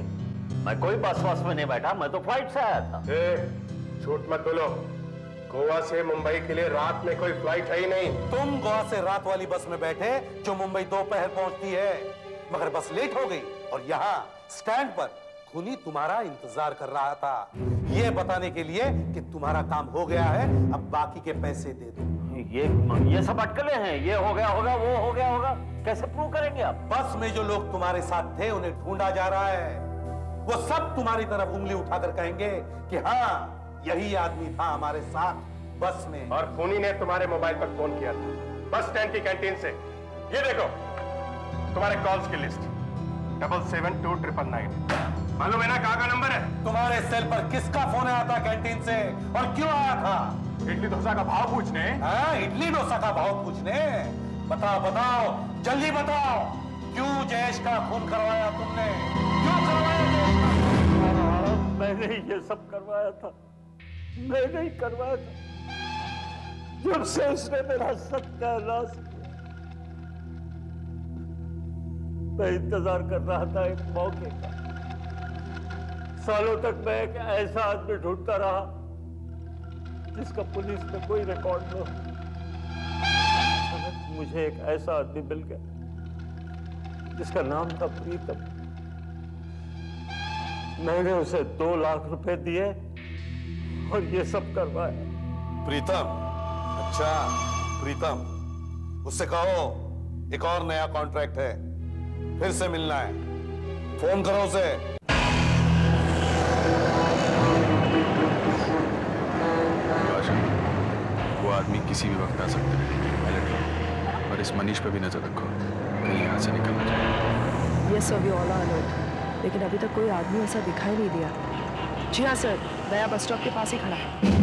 मैं कोई बस में नहीं बैठा, मैं तो फ्लाइट से आया था। झूठ मत बोलो, गोवा से मुंबई के लिए रात में कोई फ्लाइट है ही नहीं। तुम गोवा से रात वाली बस में बैठे जो मुंबई दोपहर पहुंचती है, मगर बस लेट हो गई और यहाँ स्टैंड पर खूनी तुम्हारा इंतजार कर रहा था, ये बताने के लिए कि तुम्हारा काम हो गया है, अब बाकी के पैसे दे दो। ये सब अटकलें हैं, ये हो गया होगा, वो हो गया होगा, कैसे प्रूव करेंगे आप? बस में जो लोग तुम्हारे साथ थे उन्हें ढूंढा जा रहा है, वो सब तुम्हारी तरफ उंगली उठाकर कहेंगे कि हाँ, यही आदमी था हमारे साथ बस में। और खूनी ने तुम्हारे मोबाइल पर फोन किया था बस स्टैंड की कैंटीन से। ये देखो तुम्हारे कॉल्स की लिस्ट, 77299। मालूम है ना कहाँ का नंबर है? तुम्हारे सेल पर किसका फोन आया था कैंटीन से और क्यों आया था? इडली डोसा का भाव पूछने। हाँ, इडली डोसा का भाव पूछने। बताओ, जल्दी बताओ, क्यों जयेश का खून करवाया तुमने? क्यों करवाया जयेश का? मैंने ये सब करवाया था, मैंने ही करवाया था। जब से उसने मेरा सत्यानाश, मैं इंतजार कर रहा था एक मौके का। सालों तक मैं एक ऐसा आदमी ढूंढता रहा जिसका पुलिस में कोई रिकॉर्ड न हो। मुझे एक ऐसा आदमी मिल गया जिसका नाम था प्रीतम। मैंने उसे 2 लाख रुपए दिए और ये सब करवाया। प्रीतम? अच्छा, प्रीतम, उससे कहो एक और नया कॉन्ट्रैक्ट है, फिर से मिलना है, फोन करो उसे। वो आदमी किसी भी वक्त आ सकता है, अलर्ट रहो। और इस मनीष पे भी नजर रखो, कहीं यहाँ से निकलना चाहिए। Yes sir, we all are alert, लेकिन अभी तक कोई आदमी ऐसा दिखाई नहीं दिया। जी हाँ सर, दया बस स्टॉप के पास ही खड़ा है।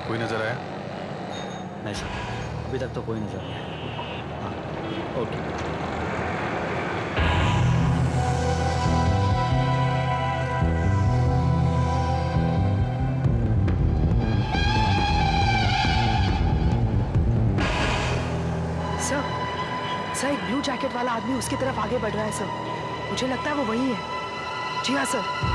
कोई नजर आया? नहीं सर, अभी तक तो कोई नजर नहीं आया। हाँ, ओके। सर, एक ब्लू जैकेट वाला आदमी उसकी तरफ आगे बढ़ रहा है सर। मुझे लगता है वो वही है। जी हाँ सर।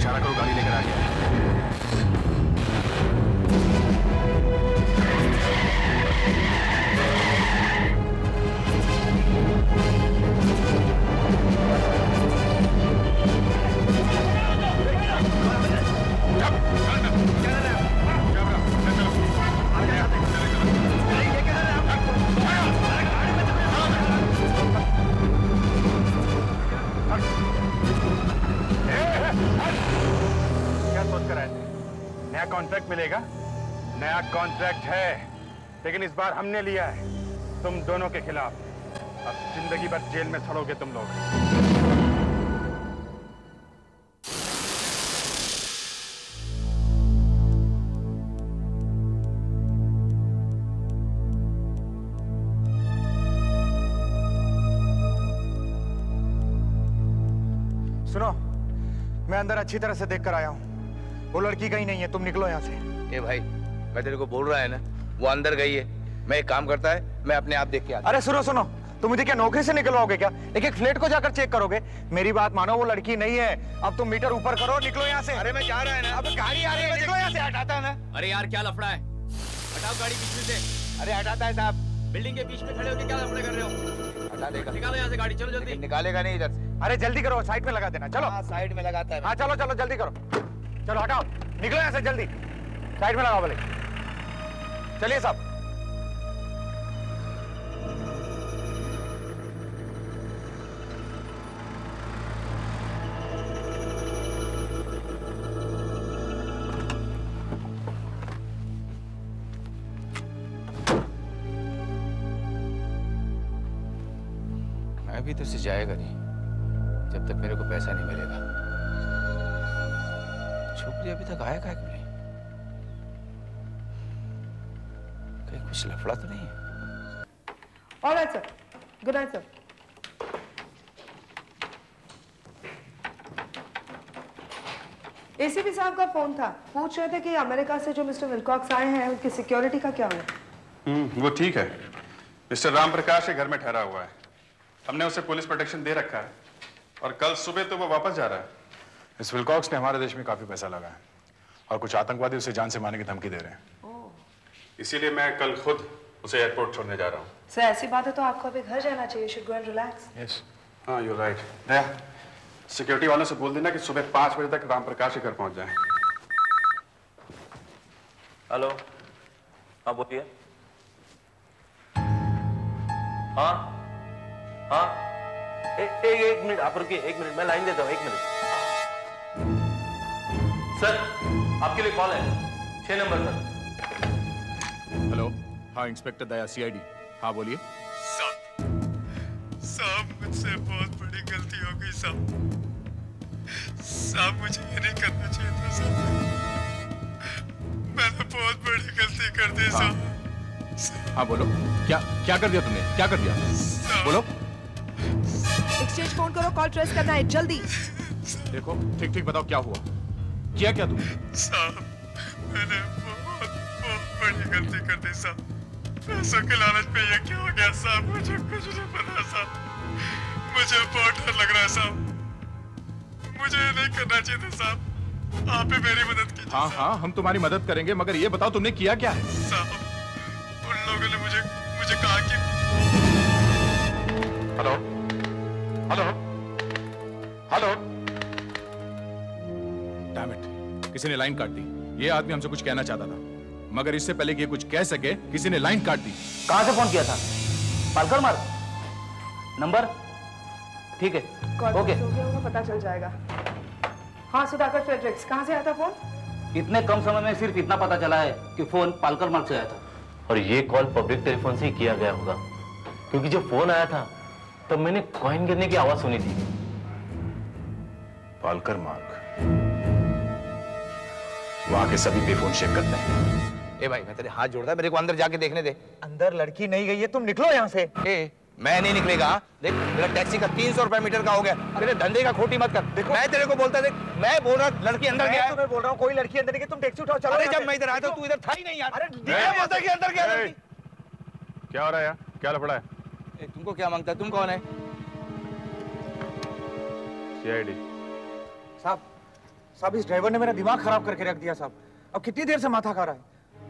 इशारा करो, गाड़ी लेकर आ गया। नया कॉन्ट्रैक्ट मिलेगा। नया कॉन्ट्रैक्ट है, लेकिन इस बार हमने लिया है तुम दोनों के खिलाफ। अब जिंदगी भर जेल में सड़ोगे तुम लोग। सुनो, मैं अंदर अच्छी तरह से देख कर आया हूँ। वो लड़की कहीं नहीं है, तुम निकलो यहाँ से। ए भाई, मैं तेरे को बोल रहा है ना, वो अंदर गई है। मैं एक काम करता है, मैं अपने आप देख के आता। अरे सुनो सुनो, तुम मुझे क्या नौकरी से निकलवाओगे क्या? एक एक फ्लैट को जाकर चेक करोगे? मेरी बात मानो, वो लड़की नहीं है। अब तुम मीटर ऊपर करो, निकलो यहाँ से। अरे मैं जा रहा है ना। अब गाड़ी आ रही है, निकलो यहाँ से। हटाता है ना। अरे यार क्या लफड़ा है, हटाओ गाड़ी बीच में से। अरे हटाता है साहब। बिल्डिंग के बीच में खड़े होकर क्या लफड़े कर रहे हो? हटा देगा। निकालो यहाँ से गाड़ी, चलो जल्दी। निकालेगा नहीं इधर से। अरे जल्दी करो, साइड में लगा देना। चलो साइड में लगाता है। हाँ चलो चलो जल्दी करो, चलो हटाओ, निकलो यहाँ से जल्दी। साइड में लगाओ भले। चलिए साहब। मैं भी तो इससे जाएगा नहीं जब तक मेरे को पैसा नहीं मिलेगा। छोकरी अभी तक आया क्या नहीं? कहीं कुछ लफड़ा तो नहीं है? Alright sir, good night sir. ACP साहब का फोन था, पूछ रहे थे कि अमेरिका से जो मिस्टर विल्कॉक्स आए हैं उनकी सिक्योरिटी का क्या हुआ? वो ठीक है। मिस्टर राम प्रकाश के घर में ठहरा हुआ है। हमने उसे पुलिस प्रोटेक्शन दे रखा है और कल सुबह तो वो वापस जा रहा है। इस विल्कॉक्स ने हमारे देश में काफी पैसा लगाया और कुछ आतंकवादी उसे जान से मारने की धमकी दे रहे हैं। इसीलिए मैं कल खुद उसे एयरपोर्ट छोड़ने जा रहा हूँ। सर ऐसी बात है तो आपको अभी घर जाना चाहिए। Should go and relax. Yes, हाँ यू राइट। दया, सिक्योरिटी वालों से बोल देना कि सुबह 5 बजे तक राम प्रकाश के घर पहुंच जाएं। हेलो, हाँ बोलिए। हाँ हाँ, एक मिनट आप रुकिए, 1 मिनट मैं लाइन देता हूँ, 1 मिनट। सर आपके लिए कॉल है 6 नंबर पर। हेलो, हाँ इंस्पेक्टर दया, सीआईडी। हाँ बोलिए। साहब मुझसे बहुत बड़ी गलती हो गई साहब। साहब मुझे ये नहीं करना चाहिए था साहब। मैंने बहुत बड़ी गलती कर दी साहब। हाँ बोलो, क्या क्या कर दिया तुमने? क्या कर दिया? बोलो। एक्सचेंज फोन करो, कॉल ट्रेस करना है जल्दी। देखो ठीक ठीक बताओ क्या हुआ, किया क्या तुमने? साहब मैंने बहुत बड़ी गलती कर दी साहब। पैसों के लालच में ये क्या हो गया साहब, मुझे कुछ नहीं पता साहब। मुझे बहुत डर लग रहा है साहब। मुझे ये नहीं करना चाहिए था साहब। आप ही मेरी मदद कीजिए। हाँ हाँ हम तुम्हारी मदद करेंगे, मगर ये बताओ तुमने किया क्या है? साहब उन लोगों ने मुझे कहा कि hello hello hello, damn it, किसी ने लाइन काट दी। ये आदमी हमसे कुछ कहना चाहता था, मगर इससे पहले कि ये कुछ कह सके किसी ने लाइन काट दी। कहां से फोन किया था? पालकर मार्ग नंबर? ठीक है, ओके। पता चल जाएगा। हाँ सुधाकर फ्रेडरिक्स, कहाँ से आया था फोन? इतने कम समय में सिर्फ इतना पता चला है कि फोन पालकर मार्ग से आया था। और ये कॉल पब्लिक टेलीफोन से ही किया गया होगा, क्योंकि जब फोन आया था तब मैंने कॉइन गिरने की आवाज सुनी थी। पालकर मार्ग, वहां के सभी पे फोन चेक करते हैं। ए भाई मैं तेरे हाथ जोड़ता, मेरे को अंदर जाके देखने दे। अंदर लड़की नहीं गई है, तुम निकलो यहाँ से। मैं नहीं निकलेगा। देख मेरा टैक्सी का 300 रुपए मीटर का हो गया। मेरे धंधे का खोटी मत कर। मैं तेरे को बोलता, देख मैं बोल रहा लड़की अंदर गया। मैं बोल रहा हूँ कोई लड़की अंदर नहीं, तुम टैक्सी उठाओ चलो। अरे जब मैं इधर आया था तू इधर था ही नहीं यार। अरे बोलता कि अंदर गया लड़की। क्या हो रहा है यार, क्या लफड़ा है? तुमको क्या मांगता है, तुम कौन है? सीआईडी साहब, साहब इस ड्राइवर ने मेरा दिमाग खराब करके रख दिया साहब। अब कितनी देर से माथा खा रहा है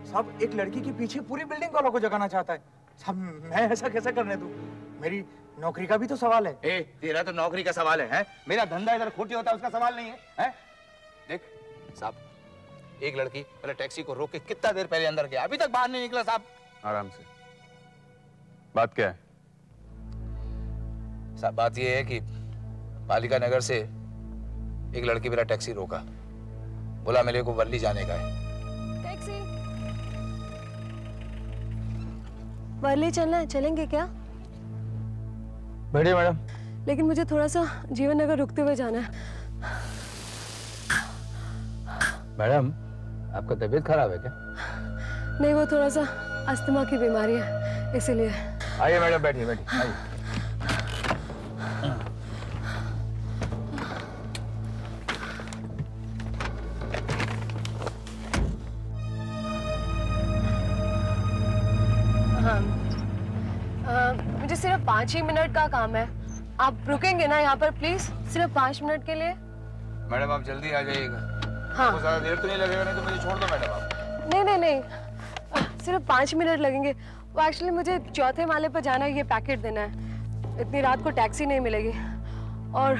साहब। एक लड़की के पीछे पूरी बिल्डिंग वालों को जगाना चाहता है साहब। मैं ऐसा कैसे करने दूं? मेरी नौकरी का भी तो सवाल है। ए, तेरा तो नौकरी का सवाल है? मेरा धंधा इधर खोटी होता है, उसका सवाल नहीं है? देख साहब, एक लड़की पहले टैक्सी को रोक के कितना देर पहले अंदर गया, अभी तक बाहर नहीं निकला साहब। आराम से, बात क्या है? साहब बात यह है कि पालिका नगर से एक लड़की मेरा टैक्सी रोका, बोला मेरे को वर्ली जाने का है। टैक्सी वर्ली चलना है, चलेंगे क्या? बैठिए मैडम। लेकिन मुझे थोड़ा सा जीवन नगर रुकते हुए जाना है। मैडम आपका तबीयत खराब है क्या? नहीं, वो थोड़ा सा अस्थमा की बीमारी है, इसीलिए। आइए मैडम, बैठिए बैठिए, आइए। मुझे सिर्फ 5 ही मिनट का काम है। आप रुकेंगे ना यहाँ पर प्लीज, सिर्फ 5 मिनट के लिए? मैडम आप जल्दी आ जाइएगा। हाँ। ज्यादा देर तो नहीं लगेगा, नहीं तो मुझे छोड़ दो मैडम आप। नहीं नहीं नहीं, सिर्फ 5 मिनट लगेंगे। वो एक्चुअली मुझे 4थे माले पर जाना है, ये पैकेट देना है। इतनी रात को टैक्सी नहीं मिलेगी और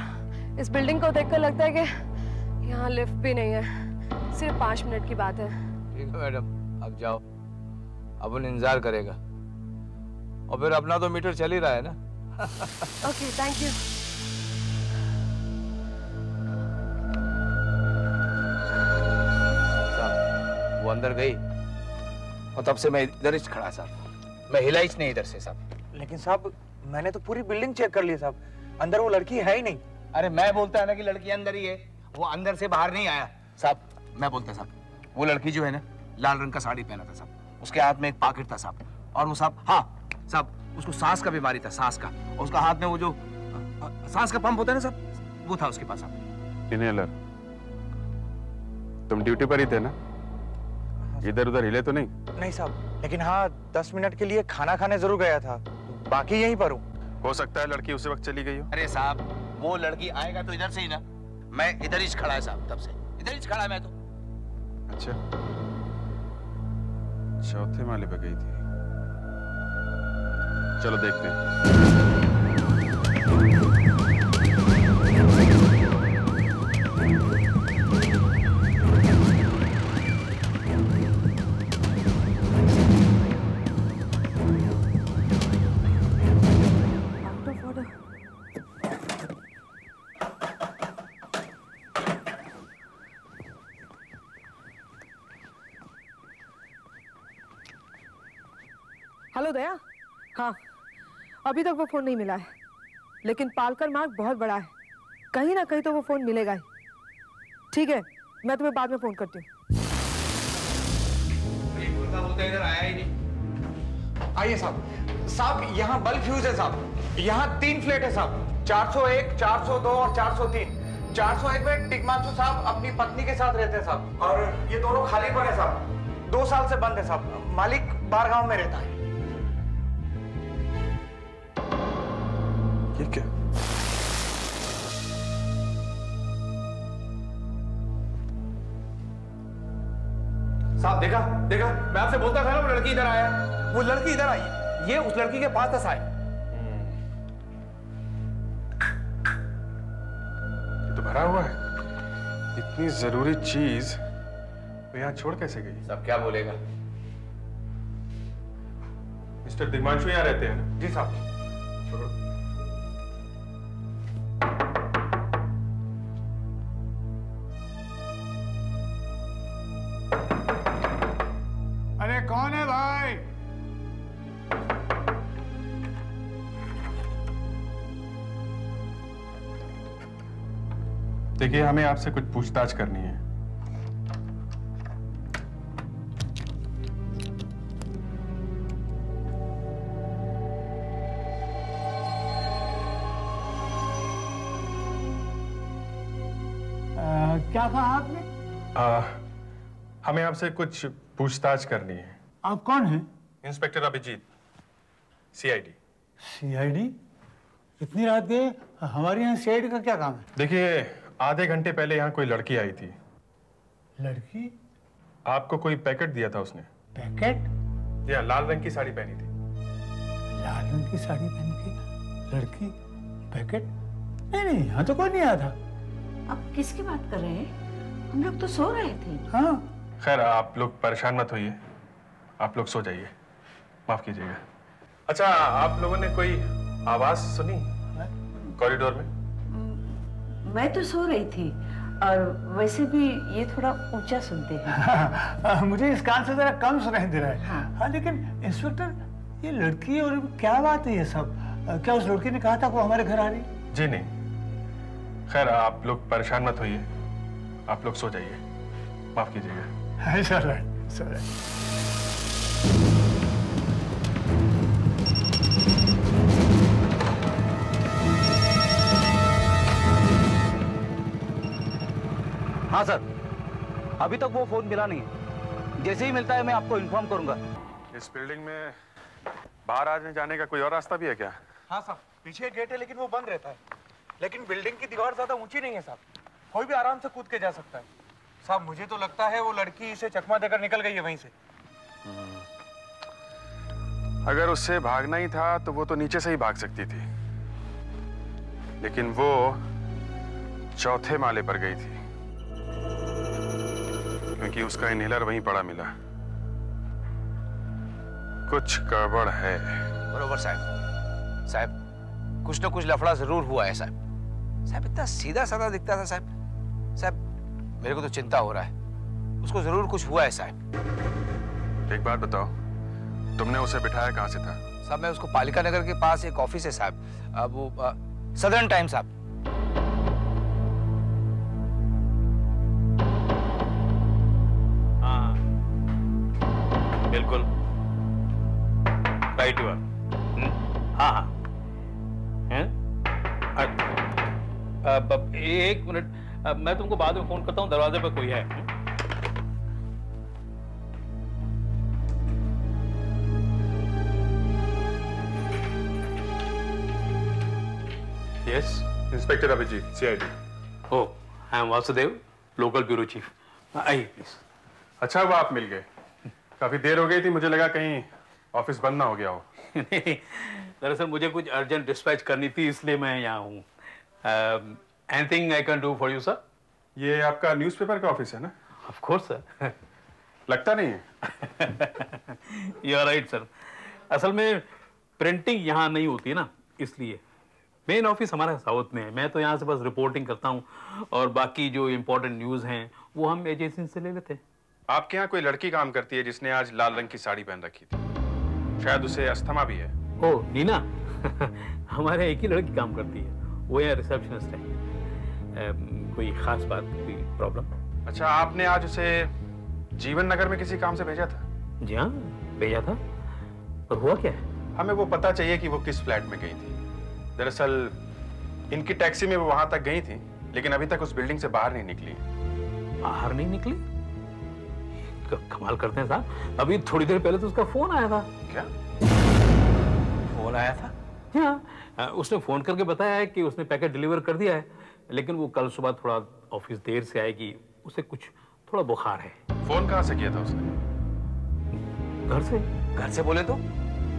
इस बिल्डिंग को देखकर लगता है कि यहाँ लिफ्ट भी नहीं है। सिर्फ 5 मिनट की बात है। ठीक है मैडम, अब जाओ, अपन इंतजार करेगा। और फिर अपना तो मीटर चल ही रहा है ना। Okay, thank you. साहब वो अंदर गई और तब से मैं इधर ही खड़ा साहब, मैं हिला ही नहीं इधर से साहब। लेकिन साहब मैंने तो पूरी बिल्डिंग चेक कर ली साहब, अंदर वो लड़की है ही नहीं। अरे मैं बोलता है ना कि लड़की अंदर ही है, वो अंदर से बाहर नहीं आया साहब। मैं बोलता साहब, वो लड़की जो है ना, लाल रंग का साड़ी पहना था साहब, उसके हाथ में एक पॉकेट था साहब, और वो साहब, हाँ साहब, उसको सांस का बीमारी था, सांस का, और उसका हाथ में वो जो सांस का पंप होता है ना साहब, वो था उसके पास साहब। इनहेलर। तुम ड्यूटी पर ही थे ना? इधर उधर हिले तो नहीं? नहीं साहब, लेकिन हाँ 10 मिनट के लिए खाना खाने जरूर गया था, बाकी यहीं पर हूँ। हो सकता है लड़की उसी वक्त चली गई हो। अरे साहब वो लड़की आएगा तो इधर से ही ना, मैं इधर ही खड़ा है साहब, तब से इधर ही खड़ा है मैं तो। अच्छा, 4थे माले पे गई थी, चलो देखते हैं। हेलो दया। हाँ, अभी तक वो फोन नहीं मिला है, लेकिन पालकर मार्ग बहुत बड़ा है, कहीं ना कहीं तो वो फोन मिलेगा ही। ठीक है, मैं तुम्हें बाद में फोन करती हूँ। इधर आया ही नहीं। आइए साहब। साहब यहाँ बल्ब फ्यूज है साहब, यहाँ 3 फ्लैट है साहब, 401, 402 और 403। 401 में टिकमांशु साहब अपनी पत्नी के साथ रहते हैं साहब, और ये दोनों खाली पड़े हैं साहब, 2 साल से बंद है साहब, मालिक बाहर गांव में रहता है। ये क्या? साहब देखा देखा, मैं आपसे बोलता था ना वो लड़की इधर आया, वो लड़की इधर आई, ये उस लड़की के पास दस आए। ये तो भरा हुआ है, इतनी जरूरी चीज वो यहाँ छोड़ कैसे गई? सब क्या बोलेगा? मिस्टर दिग्मांशु यहाँ रहते हैं ना? जी साहब। अरे कौन है भाई? देखिए, हमें आपसे कुछ पूछताछ करनी है। क्या कहा आपने? हमें आपसे कुछ पूछताछ करनी है। आप कौन हैं? Inspector Abhijeet, CID. सीआईडी? इतनी रात गए, हमारे यहाँ सीआईडी का क्या काम है? देखिए, आधे घंटे पहले यहाँ कोई लड़की आई थी लड़की? आपको कोई पैकेट दिया था उसने? पैकेट? या लाल रंग की साड़ी पहनी थी। लाल रंग की साड़ी पहन के लड़की? पैकेट? नहीं नहीं, यहाँ तो कोई नहीं आया था। आप किसकी बात कर रहे हैं? हम लोग तो सो रहे थे। हाँ। खैर आप लोग परेशान मत होइए, आप लोग सो जाइए, माफ कीजिएगा। अच्छा, आप लोगों ने कोई आवाज सुनी कॉरिडोर में? मैं तो सो रही थी और वैसे भी ये थोड़ा ऊंचा सुनते हैं। मुझे इस कान से जरा कम सुनाई दे रहा है। हाँ, लेकिन इंस्पेक्टर, ये लड़की और क्या बात है ये सब? क्या उस लड़की ने कहा था वो हमारे घर आ रही? जी नहीं। खैर आप लोग परेशान मत होइए, आप लोग सो जाइए, माफ कीजिएगा। सर हाँ सर, अभी तक वो फोन मिला नहीं है। जैसे ही मिलता है मैं आपको इन्फॉर्म करूंगा। इस बिल्डिंग में बाहर आने जाने का कोई और रास्ता भी है क्या? हाँ साहब, पीछे एक गेट है लेकिन वो बंद रहता है। लेकिन बिल्डिंग की दीवार ज्यादा ऊंची नहीं है साहब, कोई भी आराम से कूद के जा सकता है। साहब मुझे तो लगता है वो लड़की इसे चकमा देकर निकल गई है वहीं से। अगर उससे भागना ही था तो वो तो नीचे से ही भाग सकती थी, लेकिन वो चौथे माले पर गई थी क्योंकि उसका इनहेलर वहीं पड़ा मिला। कुछ गड़बड़ है। बरोबर साहब। साहब कुछ ना कुछ लफड़ा जरूर हुआ है साहब। साहब इतना सीधा साधा दिखता था साहब। साहब मेरे को तो चिंता हो रहा है, उसको जरूर कुछ हुआ है साहब। एक बात बताओ, तुमने उसे बिठाया कहाँ से था? साहब मैं उसको पालिका नगर के पास एक ऑफिस है साहब, वो सदर्न टाइम साहब। हाँ बिल्कुल राइट हुआ। हाँ हाँ हैं? एक मिनट, मैं तुमको बाद में फोन करता हूँ, दरवाजे पर कोई है। Yes, inspector Abhijeet, CID. Oh, I am Vasudev, local bureau chief. आइए प्लीज। अच्छा हुआ आप मिल गए, काफी देर हो गई थी, मुझे लगा कहीं ऑफिस बंद ना हो गया हो। नहीं, दरअसल मुझे कुछ अर्जेंट डिस्पैच करनी थी, इसलिए मैं यहाँ हूँ। Anything I can do for you sir? ये आपका न्यूज़पेपर का ऑफिस है ना? Of course sir. लगता नहीं है। You are right sir. असल में प्रिंटिंग यहाँ नहीं होती ना, इसलिए। मेन ऑफिस हमारा साउथ में है, मैं तो यहाँ से बस रिपोर्टिंग करता हूँ और बाकी जो इम्पोर्टेंट न्यूज़ हैं वो हम एजेंसी से ले लेते हैं। आपके यहाँ कोई लड़की काम करती है जिसने आज लाल रंग की साड़ी पहन रखी थी, शायद उसे अस्थमा भी है। ओह नीना। हमारे एक ही लड़की काम करती है, वो यहाँ रिसेप्शनिस्ट है। कोई खास बात, कोई प्रॉब्लम? अच्छा, आपने आज उसे जीवन नगर में किसी काम से भेजा था? जी हाँ भेजा था, पर हुआ क्या है? हमें वो पता चाहिए कि वो किस फ्लैट में गई थी। दरअसल इनकी टैक्सी में वो वहां तक गई थी, लेकिन अभी तक उस बिल्डिंग से बाहर नहीं निकली। बाहर नहीं निकली? कमाल करते हैं साहब, अभी थोड़ी देर पहले तो उसका फोन आया था। क्या फोन आया था? हाँ, उसने फोन करके बताया है कि उसने पैकेट डिलीवर कर दिया है, लेकिन वो कल सुबह थोड़ा ऑफिस देर से आएगी, उसे कुछ थोड़ा बुखार है। फोन कहाँ से किया था उसने? घर से। घर से बोले तो?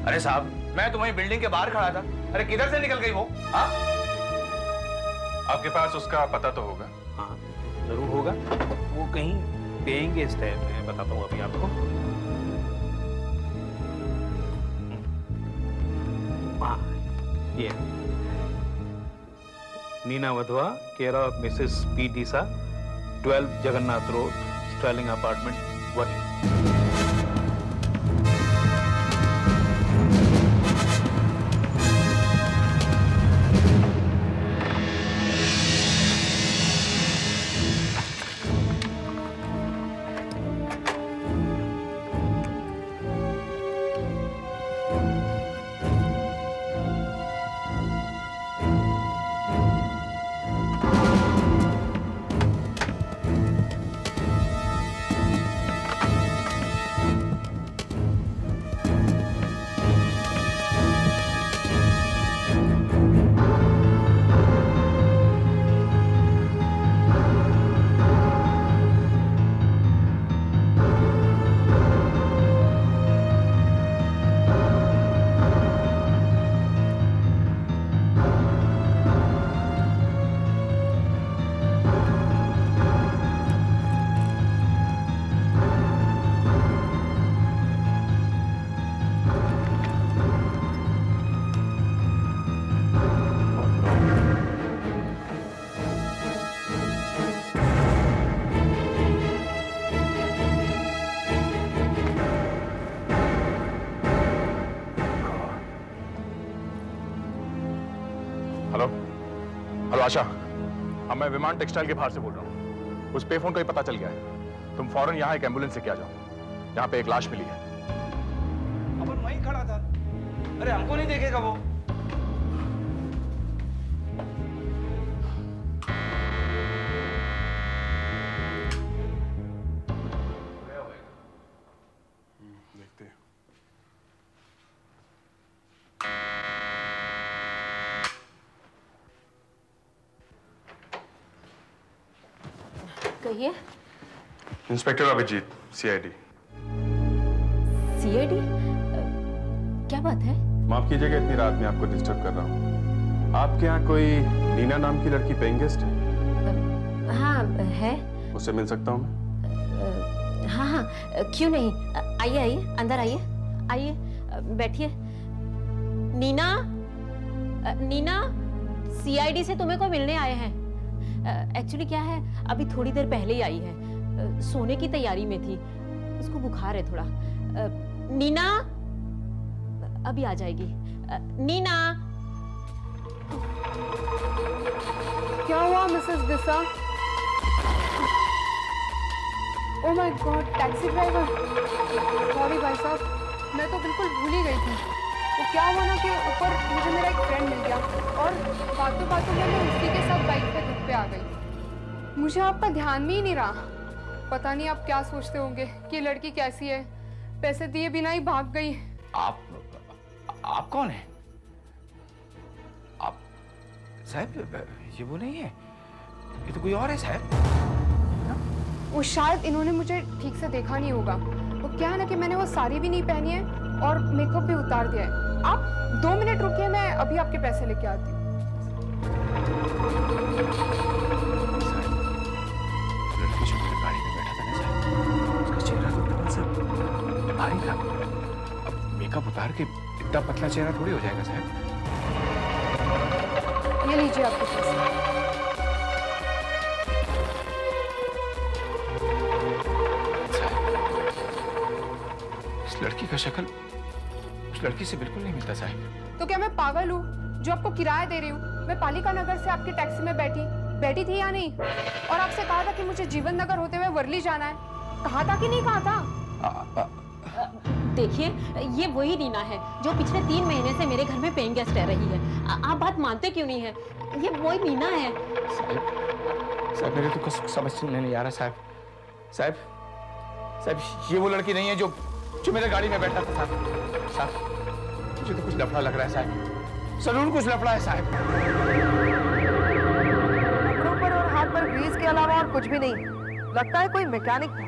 अरे साहब मैं तुम्हारी बिल्डिंग के बाहर खड़ा था। अरे किधर से निकल गई वो? हाँ? आपके पास उसका पता तो होगा? हाँ जरूर होगा, वो कहीं पेएंगे इस टाइम में, बताता हूँ अभी आपको। हाँ ये Neena Wadhwa, care of Mrs P D'Sa, 12 Jagannath road, styling apartment, वही। आशा, अब मैं विमान टेक्सटाइल के बाहर से बोल रहा हूँ। उस पेफोन का ही पता चल गया है। तुम फौरन यहाँ एक एम्बुलेंस लेके आ जाओ। यहाँ पे एक लाश मिली है। अपन वहीं खड़ा था। अरे हमको नहीं देखेगा वो। देखते हैं। कहिए। Inspector Abhijeet, CID. सीआईडी? क्या बात है? माफ कीजिएगा इतनी रात में आपको डिस्टर्ब कर रहा हूँ। आपके यहाँ कोई नीना नाम की लड़की पेइंग गेस्ट है? हाँ है। उससे मिल सकता हूँ मैं? हाँ हाँ, क्यों नहीं। आइए आइए, अंदर आइए। आइए, बैठिए। नीना, नीना, सीआईडी से तुम्हें को मिलने आए हैं। एक्चुअली क्या है, अभी थोड़ी देर पहले ही आई है। सोने की तैयारी में थी, उसको बुखार है थोड़ा। नीना अभी आ जाएगी। नीना। क्या हुआ Mrs Disha? Oh my God, taxi driver. Sorry भाई साहब, मैं तो बिल्कुल भूल ही गई थी। वो क्या हुआ ना कि ऊपर मुझे मेरा एक फ्रेंड मिल गया और बातों बातों में मैं उसी के साथ बाइक पे धूप पे आ गई। मुझे आपका ध्यान में ही नहीं रहा। पता नहीं आप क्या सोचते होंगे कि लड़की कैसी है, पैसे दिए बिना ही भाग गई। आप कौन है? आप साहब, ये वो नहीं है, ये तो कोई और है साहब। वो शायद इन्होंने मुझे ठीक से देखा नहीं होगा। वो क्या है ना कि मैंने वो साड़ी भी नहीं पहनी है और मेकअप भी उतार दिया है। आप 2 मिनट रुकिए, मैं अभी आपके पैसे लेके आती हूँ। लड़की जो मेरे गाड़ी में बैठा था ना साहब, उसका चेहरा तो बिल्कुल सब भारी था। अब मेकअप उतार के इतना पतला चेहरा थोड़ी हो जाएगा साहब। ये लीजिए आपके पैसे। इस लड़की का शक्ल उस लड़की से बिल्कुल नहीं मिलता साहब। तो क्या मैं पागल हूँ जो आपको किराया दे रही हूँ? मैं पालिका नगर से आपकी टैक्सी में बैठी थी या नहीं? और आपसे कहा था कि मुझे जीवन नगर होते हुए वर्ली जाना है। कहा था कि नहीं कहा था? देखिए, ये वही रीना है जो पिछले 3 महीने से मेरे घर में पेइंग गेस्ट रह रही है। आप बात मानते क्यों नहीं है? ये वही रीना है। साहब मेरे तो कुछ समझ नहीं आ रहा साहब। साहब ये वो लड़की नहीं है जो मेरे गाड़ी में बैठा था साहब। मुझे तो कुछ लफड़ा लग रहा है साहब। जरूर कुछ लफड़ा है साहब। कपड़ों पर और हाथ पर ग्रीस के अलावा और कुछ भी नहीं। लगता है कोई मैकेनिक था।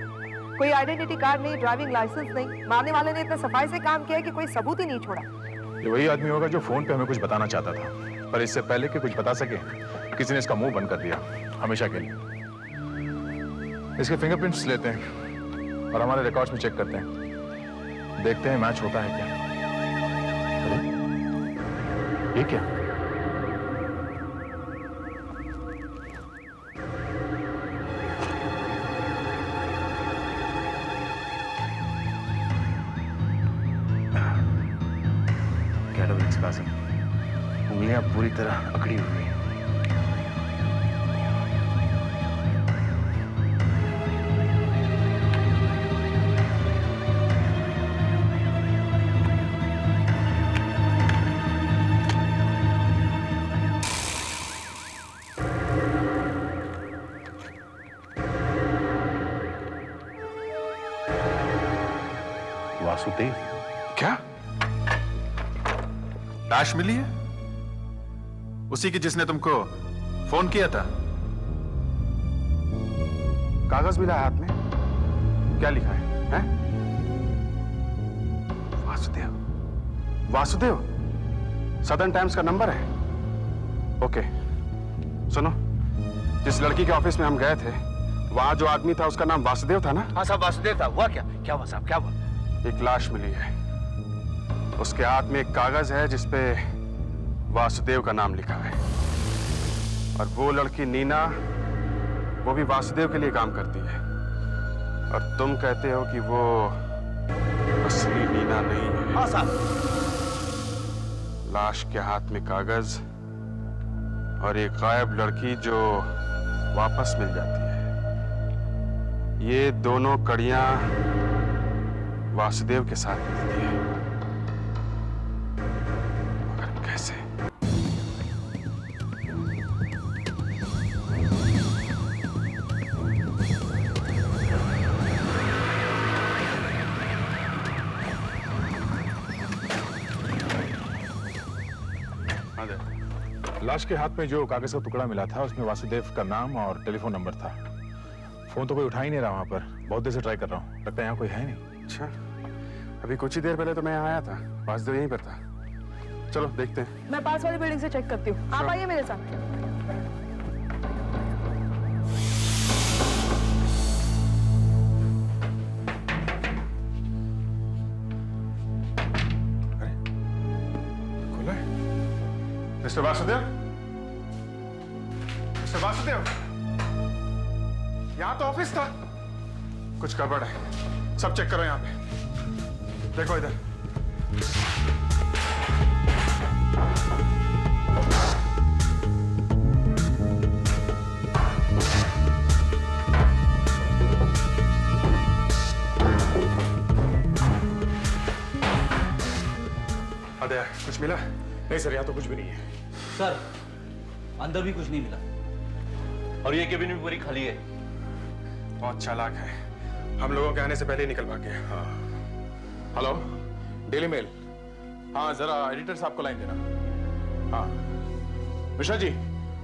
कोई आइडेंटिटी कार्ड नहीं, ड्राइविंग लाइसेंस नहीं। मारने वाले ने इतने सफाई से काम किया कि कोई सबूत ही नहीं छोड़ा। ये वही आदमी होगा जो फोन पे हमें कुछ बताना चाहता था, पर इससे पहले कि कुछ बता सके किसी ने इसका मुंह बंद कर दिया हमेशा के लिए। इसके फिंगरप्रिंट्स लेते हैं और हमारे रिकॉर्ड्स में चेक करते हैं, देखते हैं मैच होता है क्या। अरे ये क्या? कैलोरिक्स पासिंग, उंगलियां पूरी तरह अकड़ी हुई हैं। वासुदेव? क्या लाश मिली है? उसी की जिसने तुमको फोन किया था? कागज मिला है हाथ में, क्या लिखा है, हैं? वासुदेव सदर्न टाइम्स का नंबर है। ओके सुनो, जिस लड़की के ऑफिस में हम गए थे वहां जो आदमी था उसका नाम वासुदेव था ना? हाँ साहब वासुदेव था। हुआ क्या? क्या हुआ साहब, क्या हुआ? एक लाश मिली है, उसके हाथ में एक कागज है जिसपे वासुदेव का नाम लिखा है। और वो लड़की नीना, वो भी वासुदेव के लिए काम करती है। और तुम कहते हो कि वो असली नीना नहीं है। हाँ साहब। लाश के हाथ में कागज और एक गायब लड़की जो वापस मिल जाती है। ये दोनों कड़ियां वासुदेव के साथ मिलती है, मगर कैसे? लाश के हाथ में जो कागज का टुकड़ा मिला था उसमें वासुदेव का नाम और टेलीफोन नंबर था। फोन तो कोई उठा ही नहीं रहा वहां पर। बहुत देर से ट्राई कर रहा हूँ, लगता है यहाँ कोई है नहीं। अच्छा, अभी कुछ ही देर पहले तो मैं यहाँ आया था, वासुदेव यहीं पर था। चलो देखते हैं। मैं पास वाली बिल्डिंग से चेक करती हूँ, आप आइए मेरे साथ। मिस्टर वासुदेव, मिस्टर वासुदेव, यहाँ तो ऑफिस था। कुछ गड़बड़ है, सब चेक करो यहाँ पे। देखो इधर। अदया, कुछ मिला? नहीं सर, यहाँ तो कुछ भी नहीं है। सर, अंदर भी कुछ नहीं मिला और ये केबिन भी पूरी खाली है। बहुत चालाक है, हम लोगों के आने से पहले ही निकल भाग गए। हाँ। Hello, daily mail. हाँ, जरा एडिटर साहब को लाइन देना। हाँ मिश्रा जी।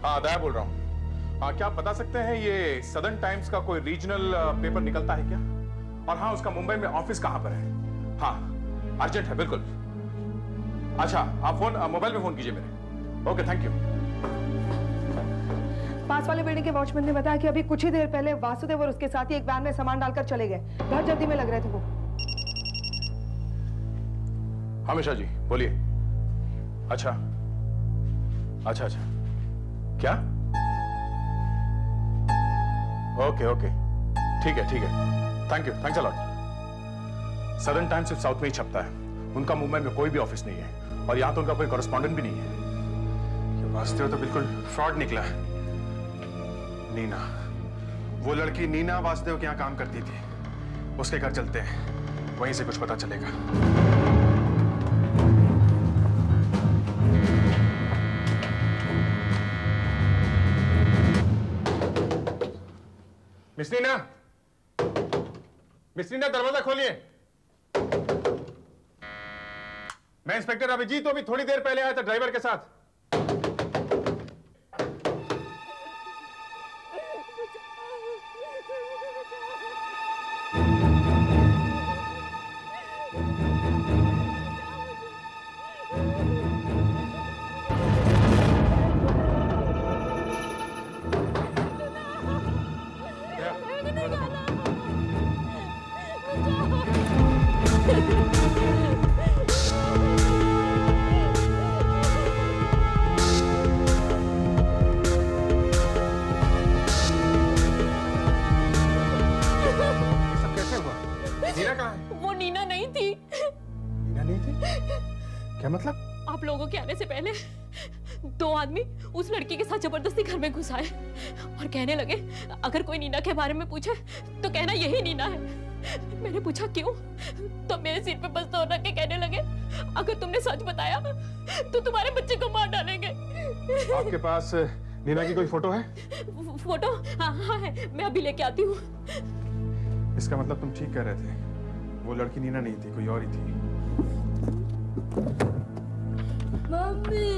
हाँ, दया बोल रहा हूँ। हाँ, क्या आप बता सकते हैं ये सदर्न टाइम्स का कोई रीजनल पेपर निकलता है क्या? और हाँ, उसका मुंबई में ऑफिस कहाँ पर है? हाँ, अर्जेंट है बिल्कुल। अच्छा, आप फोन मोबाइल में फोन कीजिए मेरे। Okay, thank you. पास वाले बिल्डिंग के वॉचमैन ने बताया कि अभी कुछ ही देर पहले वासुदेव और उसके साथी एक वैन में सामान डालकर चले गए। बहुत जल्दी में लग रहे थे वो। हाँ मिश्रा जी, बोलिए। अच्छा अच्छा अच्छा, क्या? ओके ओके, ठीक है ठीक है, thank you, thanks a lot. Southern times सिर्फ साउथ में ही छपता है, उनका मुंबई में कोई भी ऑफिस नहीं है और यहाँ तो उनका कोई कॉरेस्पॉन्डेंट भी नहीं है। वासुदेव तो बिल्कुल फ्रॉड निकला। नीना, वो लड़की नीना वासुदेव के यहाँ काम करती थी। उसके घर चलते हैं, वहीं से कुछ पता चलेगा। मिस नीना, मिस नीना, दरवाजा खोलिए। मैं इंस्पेक्टर अभिजीत तो अभी थोड़ी देर पहले आया था ड्राइवर के साथ। वो नीना नहीं थी। नीना नहीं थी? क्या मतलब? आप लोगों के आने से पहले दो आदमी उस लड़की के साथ जबरदस्ती घर में घुस आए और कहने लगे अगर कोई नीना के बारे में पूछे तो कहना यही नीना है। मैंने पूछा क्यों, तो मेरे सिर पे बस दौड़ रख के कहने लगे अगर तुमने सच बताया तो तुम्हारे बच्चे को मार डालेंगे। आपके पास नीना की कोई फोटो है? फोटो? हाँ हाँ है, मैं अभी लेके आती हूँ। इसका मतलब तुम ठीक कह रहे थे, वो लड़की नीना नहीं थी, कोई और ही थी। मम्मी,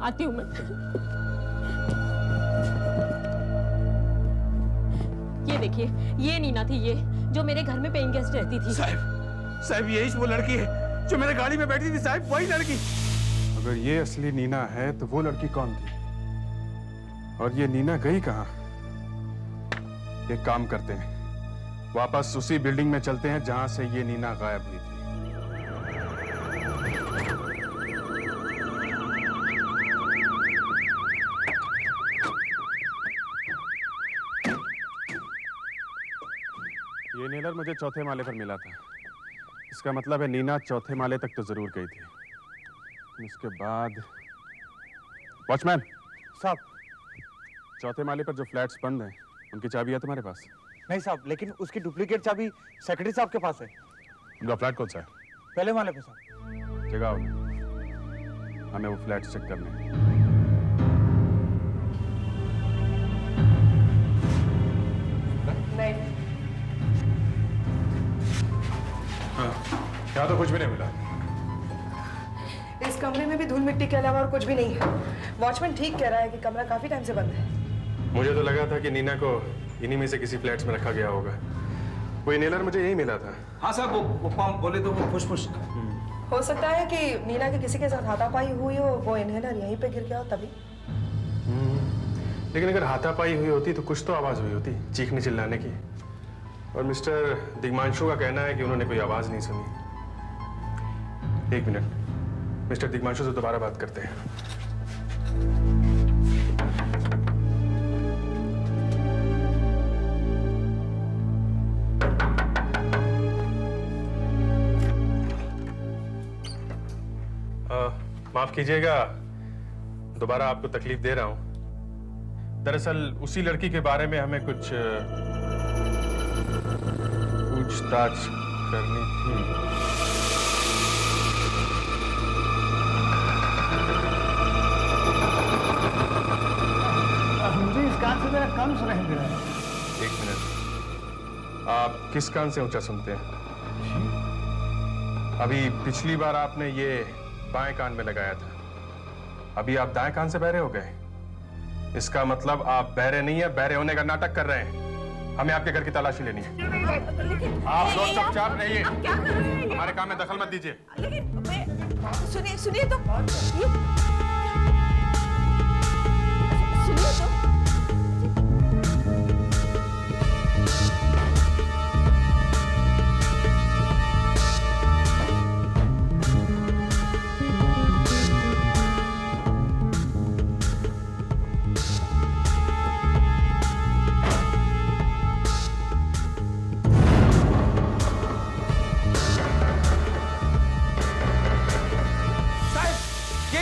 आती हूँ मैं। ये देखिए, ये नीना थी, ये जो मेरे घर में पेइंग गेस्ट रहती थी। साहब यही वो लड़की है जो मेरे गाड़ी में बैठी थी साहब, वही लड़की। अगर ये असली नीना है तो वो लड़की कौन थी और ये नीना गई कहाँ? एक काम करते हैं, वापस उसी बिल्डिंग में चलते हैं जहां से ये नीना गायब हुई थी। ये नेलर मुझे चौथे माले पर मिला था। इसका मतलब है नीना चौथे माले तक तो जरूर गई थी। उसके बाद वॉचमैन साहब, चौथे माले पर जो फ्लैट्स बंद हैं, उनकी चाबी है तुम्हारे पास? नहीं साहब, लेकिन उसकी डुप्लीकेट चाबी सेक्रेटरी साहब के पास है। उनका फ्लैट कौन सा है? पहले माले पे साहब। जगह हमें वो फ्लैट चेक करने हैं। नहीं। हाँ, यहाँ तो कुछ भी नहीं मिला। इस कमरे में भी धूल मिट्टी के अलावा और कुछ भी नहीं है। वॉचमैन ठीक कह रहा है कि कमरा काफी टाइम से बंद है। मुझे तो लगा था कि नीना को इन्हीं में से किसी फ्लैट्स में रखा गया होगा। वो इनहेलर मुझे यही मिला था। हाँ साहब, वो पंप बोले तो वो फुस-फुस। हो सकता है कि नीना के किसी के साथ हाथापाई हुई हो, वो इनहेलर यहीं पे गिर गया हो तभी। लेकिन अगर हाथापाई हुई होती तो कुछ तो आवाज हुई होती, चीखने चिल्लाने की। और मिस्टर दिग्मांशु का कहना है कि उन्होंने कोई आवाज नहीं सुनी। एक मिनट, मिस्टर दिग्मांशु से दोबारा बात करते हैं। माफ कीजिएगा, दोबारा आपको तकलीफ दे रहा हूं। दरअसल उसी लड़की के बारे में हमें कुछ पूछताछ करनी थी। मुझे इस कान से मेरा कम सुनाई दे रहा है। एक मिनट, आप किस कान से ऊंचा सुनते हैं? अभी पिछली बार आपने ये बाएं कान में लगाया था, अभी आप दाएं कान से बहरे हो गए। इसका मतलब आप बहरे नहीं है, बहरे होने का नाटक कर रहे हैं। हमें आपके घर की तलाशी लेनी है। आप लोग चुपचाप रहिए, हमारे काम में दखल मत दीजिए। सुनिए सुनिए तो सुनिए तो।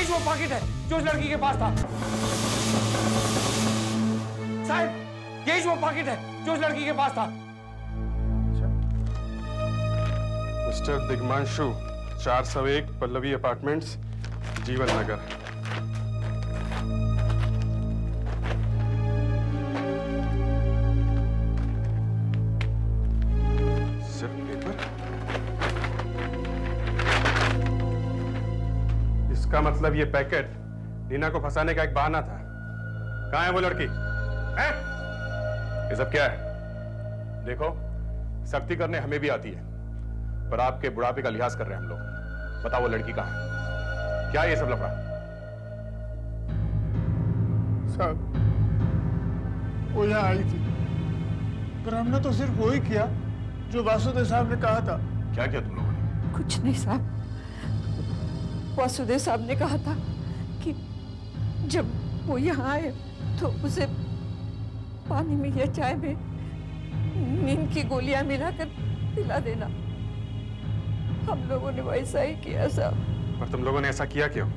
वो पॉकेट है जो उस लड़की के पास था। साहब, यही वो पॉकेट है जो उस लड़की के पास था। मिस्टर दिग्मांशु, 401 पल्लवी अपार्टमेंट्स, जीवन नगर। सिर्फ पेपर? इसका मतलब ये पैकेट नीना को फंसाने का एक बहाना था। कहाँ है वो लड़की? है? ये सब क्या है? देखो, सख्ती करने हमें भी आती है, पर आपके बुढ़ापे का लिहाज कर रहे हैं हम लोग। बताओ वो लड़की कहाँ है? क्या है ये सब लफड़ा? साहब, वो यहाँ आई थी, पर हमने तो सिर्फ वही किया जो वासुदेव साहब ने कहा था। क्या किया तुम लोगों ने? कुछ नहीं साहब, वासुदेव साहब ने कहा था कि जब वो यहाँ आए तो उसे पानी में या चाय में नींद की गोलियां मिलाकर पिला देना। हम लोगों ने वैसा ही किया साहब। और तुम लोगों ने ऐसा किया क्यों?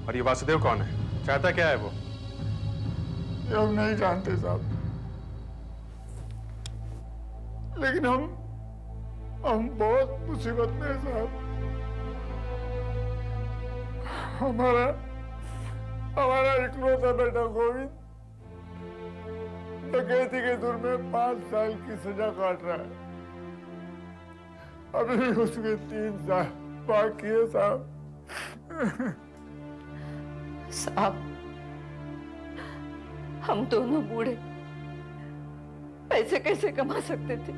और ये वासुदेव कौन है? चाहता क्या है वो? ये हम नहीं जानते साहब, लेकिन हम बहुत मुसीबत में हैं साहब। हमारा इकलौता बेटा गोविंद डकैती के जुर्म में 5 साल की सजा काट रहा है। अभी भी उसके 3 साल बाकी है साहब। साहब, हम दोनों बूढ़े पैसे कैसे कमा सकते थे?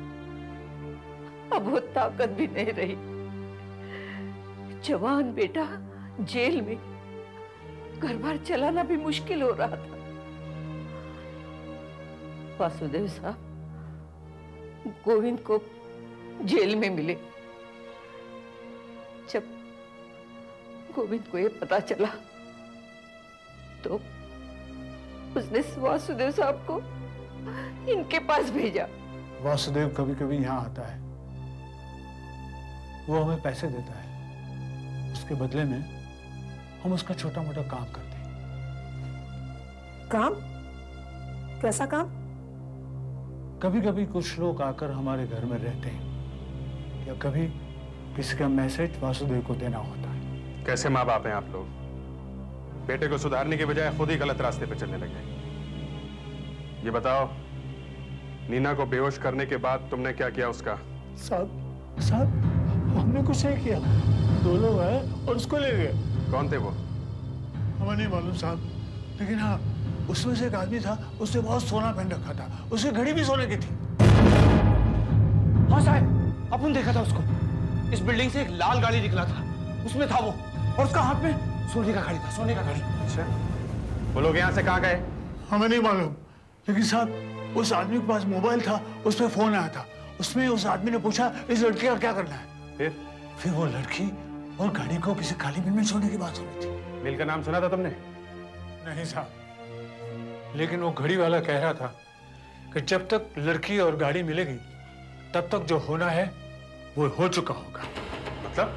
अब वो ताकत भी नहीं रही। जवान बेटा जेल में, घर बार चलाना भी मुश्किल हो रहा था। वासुदेव साहब गोविंद को जेल में मिले। जब गोविंद को ये पता चला तो उसने वासुदेव साहब को इनके पास भेजा। वासुदेव कभी कभी यहाँ आता है, वो हमें पैसे देता है, उसके बदले में हम उसका छोटा मोटा काम करते हैं। काम? कैसा काम? कभी कभी कुछ लोग आकर हमारे घर में रहते हैं, या कभी किसी का मैसेज वासुदेव को देना होता है। कैसे माँ बाप हैं आप लोग? बेटे को सुधारने के बजाय खुद ही गलत रास्ते पे चलने लगे। ये बताओ, नीना को बेहोश करने के बाद तुमने क्या किया उसका? साहब हमने कुछ नहीं किया। 2 लोग आए और उसको ले गए। कौन थे वो? हमें नहीं मालूम साहब, लेकिन हाँ, उसमें से एक आदमी था, उसने बहुत सोना पहन रखा था, उसकी घड़ी भी सोने की थी। हाँ साहब, अपन देखा था उसको। इस बिल्डिंग से एक लाल गाड़ी निकला था, उसमें था वो, और उसका हाथ में सोने का घड़ी था, सोने का घड़ी। अच्छा, वो लोग यहाँ से कहाँ गए? हमें नहीं मालूम, लेकिन साहब उस आदमी के पास मोबाइल था, उस पर फोन आया था। उसमें उस आदमी ने पूछा इस लड़की का क्या करना है। फिर वो लड़की और गाड़ी को किसी खाली बिल में छोड़ने की बात हो रही थी। बिल का नाम सुना था तुमने? नहीं साहब, लेकिन वो घड़ी वाला कह रहा था कि जब तक लड़की और गाड़ी मिलेगी तब तक जो होना है वो हो चुका होगा। मतलब?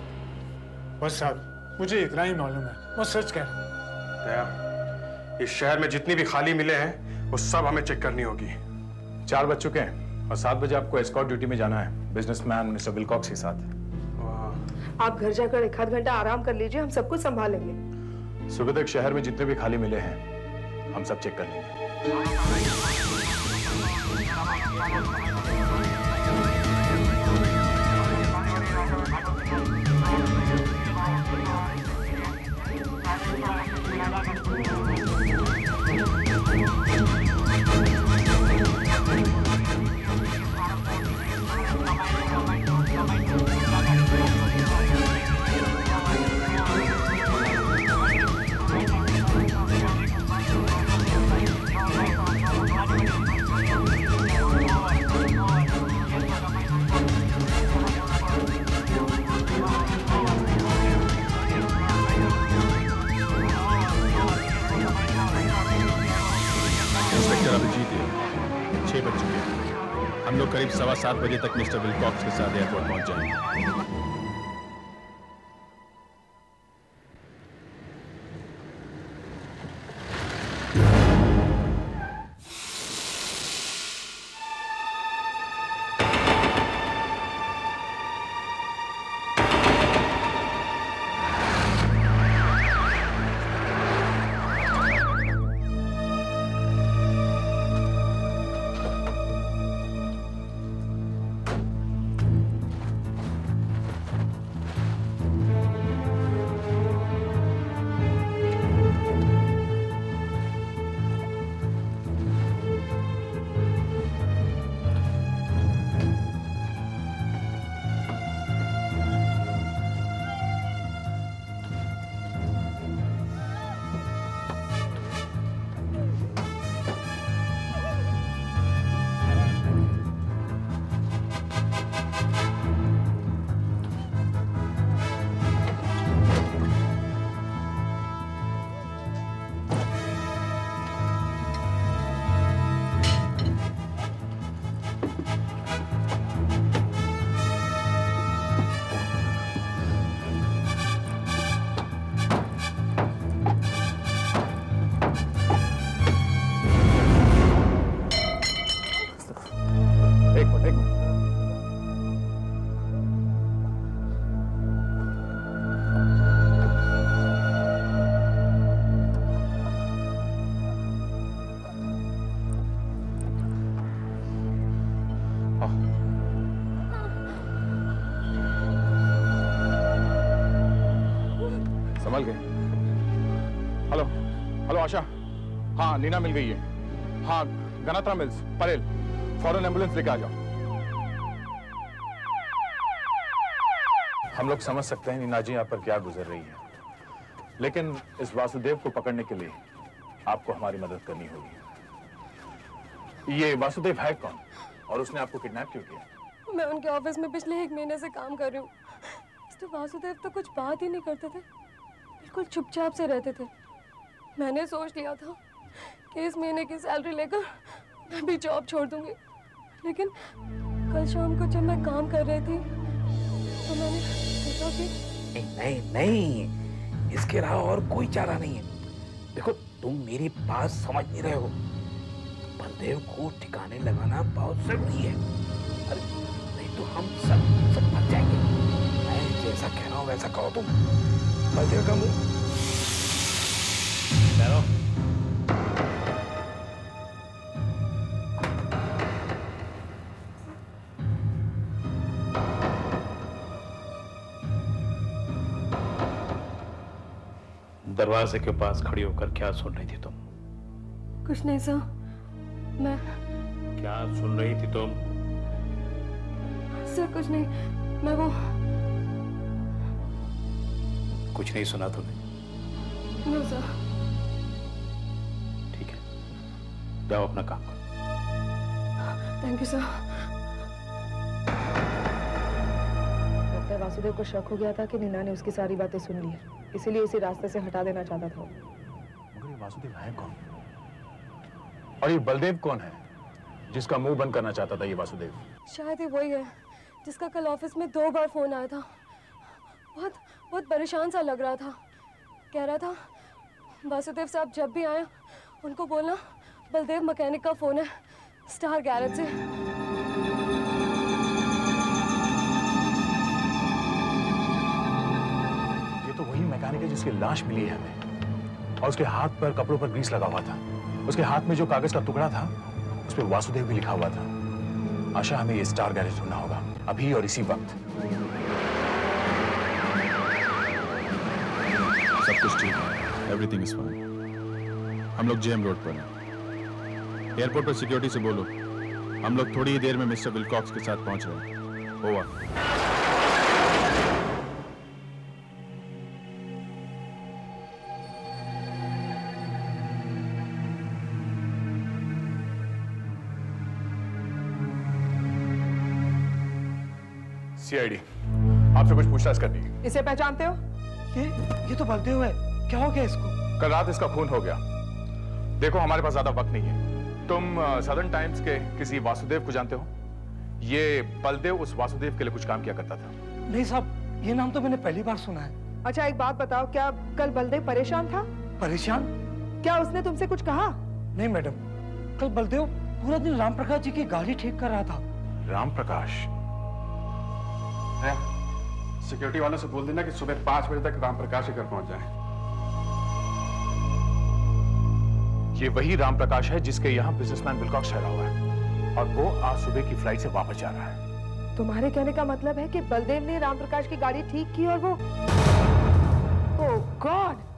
बस साहब मुझे इतना ही मालूम है, वो सच कह रहा हूँ। इस शहर में जितनी भी खाली मिले हैं वो सब हमें चेक करनी होगी। 4 बज चुके हैं और 7 बजे आपको एस्कॉर्ट ड्यूटी में जाना है, बिजनेसमैन मिस्टर विलकॉक्स के साथ। आप घर जाकर 1 आध घंटा आराम कर लीजिए, हम सब कुछ संभालेंगे। सुबह तक शहर में जितने भी खाली मिले हैं हम सब चेक कर लेंगे। हम लोग करीब 7:15 बजे तक मिस्टर विलकॉक्स के साथ एयरपोर्ट पहुंच जाएंगे। संभल गए। हेलो हेलो आशा, हाँ नीना मिल गई है। हाँ गनात्रा मिल्स परेल, फौरन एम्बुलेंस लेके आ जाओ। हम लोग समझ सकते हैं नीना जी यहाँ पर क्या गुजर रही है, लेकिन इस वासुदेव को पकड़ने के लिए आपको हमारी मदद करनी होगी। ये वासुदेव है कौन और उसने आपको किडनैप क्यों किया? मैं उनके ऑफिस में पिछले 1 महीने से काम कर रही हूँ। मिस्टर वासुदेव तो कुछ बात ही नहीं करते थे, बिल्कुल चुपचाप से रहते थे। मैंने सोच लिया था कि इस महीने की सैलरी लेकर मैं भी जॉब छोड़ दूंगी, लेकिन कल शाम को जब मैं काम कर रही थी तो मैंने देखा कि नहीं नहीं, इसके अलावा और कोई चारा नहीं है। देखो तुम मेरी बात समझ नहीं रहे हो। बलदेव को ठिकाने लगाना बहुत जरूरी है। अरे नहीं तो हम सब मर जाएंगे। मैं जैसा कह रहा हूँ वैसा कहो तुम। बलदेव का मुंह दरवाजे के पास खड़ी होकर क्या सुन रही थी तुम? कुछ नहीं सर, मैं क्या सुन रही थी तुम? सर कुछ नहीं, मैं वो कुछ नहीं सुना तुमने? No sir. ठीक है, जाओ अपना काम करो। Thank you sir. लगता है वासुदेव को शक हो गया था कि नीना ने उसकी सारी बातें सुन ली है, इसीलिए इसी रास्ते से हटा देना चाहता था। मगर ये वासुदेव है कौन? और ये बलदेव कौन है जिसका मुंह बंद करना चाहता था ये वासुदेव? शायद ही वही है जिसका कल ऑफिस में 2 बार फोन आया था। बहुत परेशान सा लग रहा था। कह रहा था वासुदेव साहब जब भी आए उनको बोलना बलदेव मैकेनिक का फोन है स्टार गैरेज से। ये तो वही मैकेनिक है जिसकी लाश मिली है हमें, और उसके हाथ पर कपड़ों पर ग्रीस लगा हुआ था। उसके हाथ में जो कागज का टुकड़ा था उस पर वासुदेव भी लिखा हुआ था। आशा हमें ये स्टार गैरेज ढूंढना होगा अभी और इसी वक्त। सब कुछ ठीक है, एवरीथिंग इज फाइन। हम लोग जेएम रोड पर हैं। एयरपोर्ट पर सिक्योरिटी से बोलो हम लोग थोड़ी ही देर में मिस्टर विलकॉक्स के साथ पहुंच रहे हैं। ओवर। सीआईडी आपसे कुछ पूछताछ करनी है। इसे पहचानते हो? ये तो बलदेव है। क्या हो गया इसको? कल रात इसका खून हो गया। देखो हमारे पास ज्यादा वक्त नहीं है। तुम सदर्न टाइम्स के किसी वासुदेव को जानते हो? ये बलदेव उस वासुदेव के लिए कुछ काम किया करता था। नहीं साहब, ये नाम तो मैंने पहली बार सुना है। अच्छा एक बात बताओ, क्या कल बलदेव परेशान था? परेशान? क्या उसने तुमसे कुछ कहा? नहीं मैडम, कल बलदेव पूरा दिन राम प्रकाश जी की गाड़ी ठीक कर रहा था। राम प्रकाश? सिक्योरिटी वालों से बोल देना कि सुबह 5 बजे तक राम प्रकाश के घर पहुंच जाएं। ये वही राम प्रकाश है जिसके यहाँ बिजनेसमैन विलकॉक्स ठहरा हुआ है, और वो आज सुबह की फ्लाइट से वापस जा रहा है। तुम्हारे कहने का मतलब है कि बलदेव ने राम प्रकाश की गाड़ी ठीक की और वो ओह गॉड!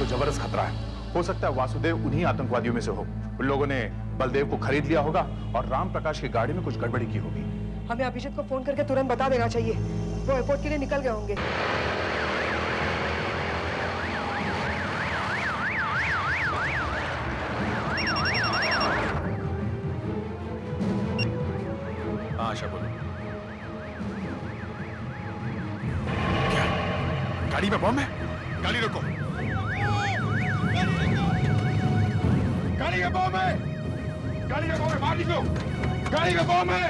जबरदस्त खतरा है। हो सकता है वासुदेव उन्हीं आतंकवादियों में से हो। उन लोगों ने बलदेव को खरीद लिया होगा और राम प्रकाश की गाड़ी में कुछ गड़बड़ी की होगी। हमें अभिजीत को फोन करके तुरंत बता देना चाहिए। वो एयरपोर्ट के लिए निकल गए होंगे। हाँ आशा बोलो। क्या गाड़ी में बम है? गाड़ी रोको। गाड़ी का बम है! गाड़ी का बम है! बाहर निकलो! गाड़ी का बम है!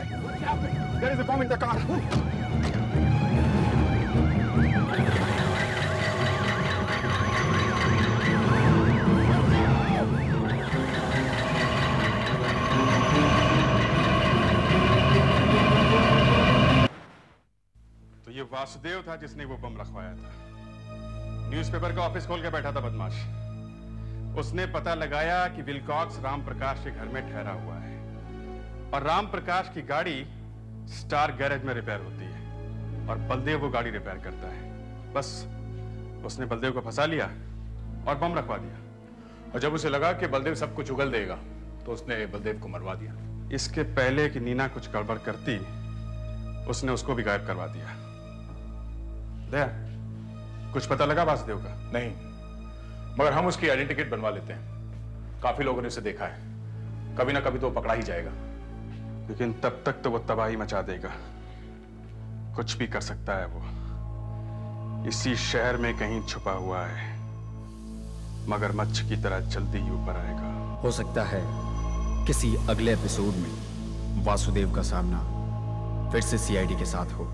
There is a bomb in the car. तो ये वासुदेव था जिसने वो बम रखवाया था। न्यूज़पेपर का ऑफिस खोल के बैठा था बदमाश। उसने पता लगाया कि विलकॉक्स राम प्रकाश के घर में ठहरा हुआ है और राम प्रकाश की गाड़ी स्टार गैरेज में रिपेयर होती है और बलदेव वो गाड़ी रिपेयर करता है। बस उसने बलदेव को फंसा लिया और बम रखवा दिया। और जब उसे लगा कि बलदेव सब कुछ उगल देगा तो उसने बलदेव को मरवा दिया। इसके पहले कि नीना कुछ गड़बड़ करती उसने उसको भी गायब करवा दिया। दया, कुछ पता लगा वासुदेव का? नहीं, मगर हम उसकी आइडेंटिटी बनवा लेते हैं। काफी लोगों ने उसे देखा है। कभी ना कभी तो पकड़ा ही जाएगा। लेकिन तब तक तो वो तबाही मचा देगा। कुछ भी कर सकता है वो। इसी शहर में कहीं छुपा हुआ है, मगरमच्छ की तरह जल्दी ही ऊपर आएगा। हो सकता है किसी अगले एपिसोड में वासुदेव का सामना फिर से सीआईडी के साथ हो।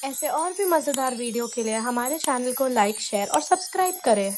ऐसे और भी मजेदार वीडियो के लिए हमारे चैनल को लाइक, शेयर और सब्सक्राइब करें।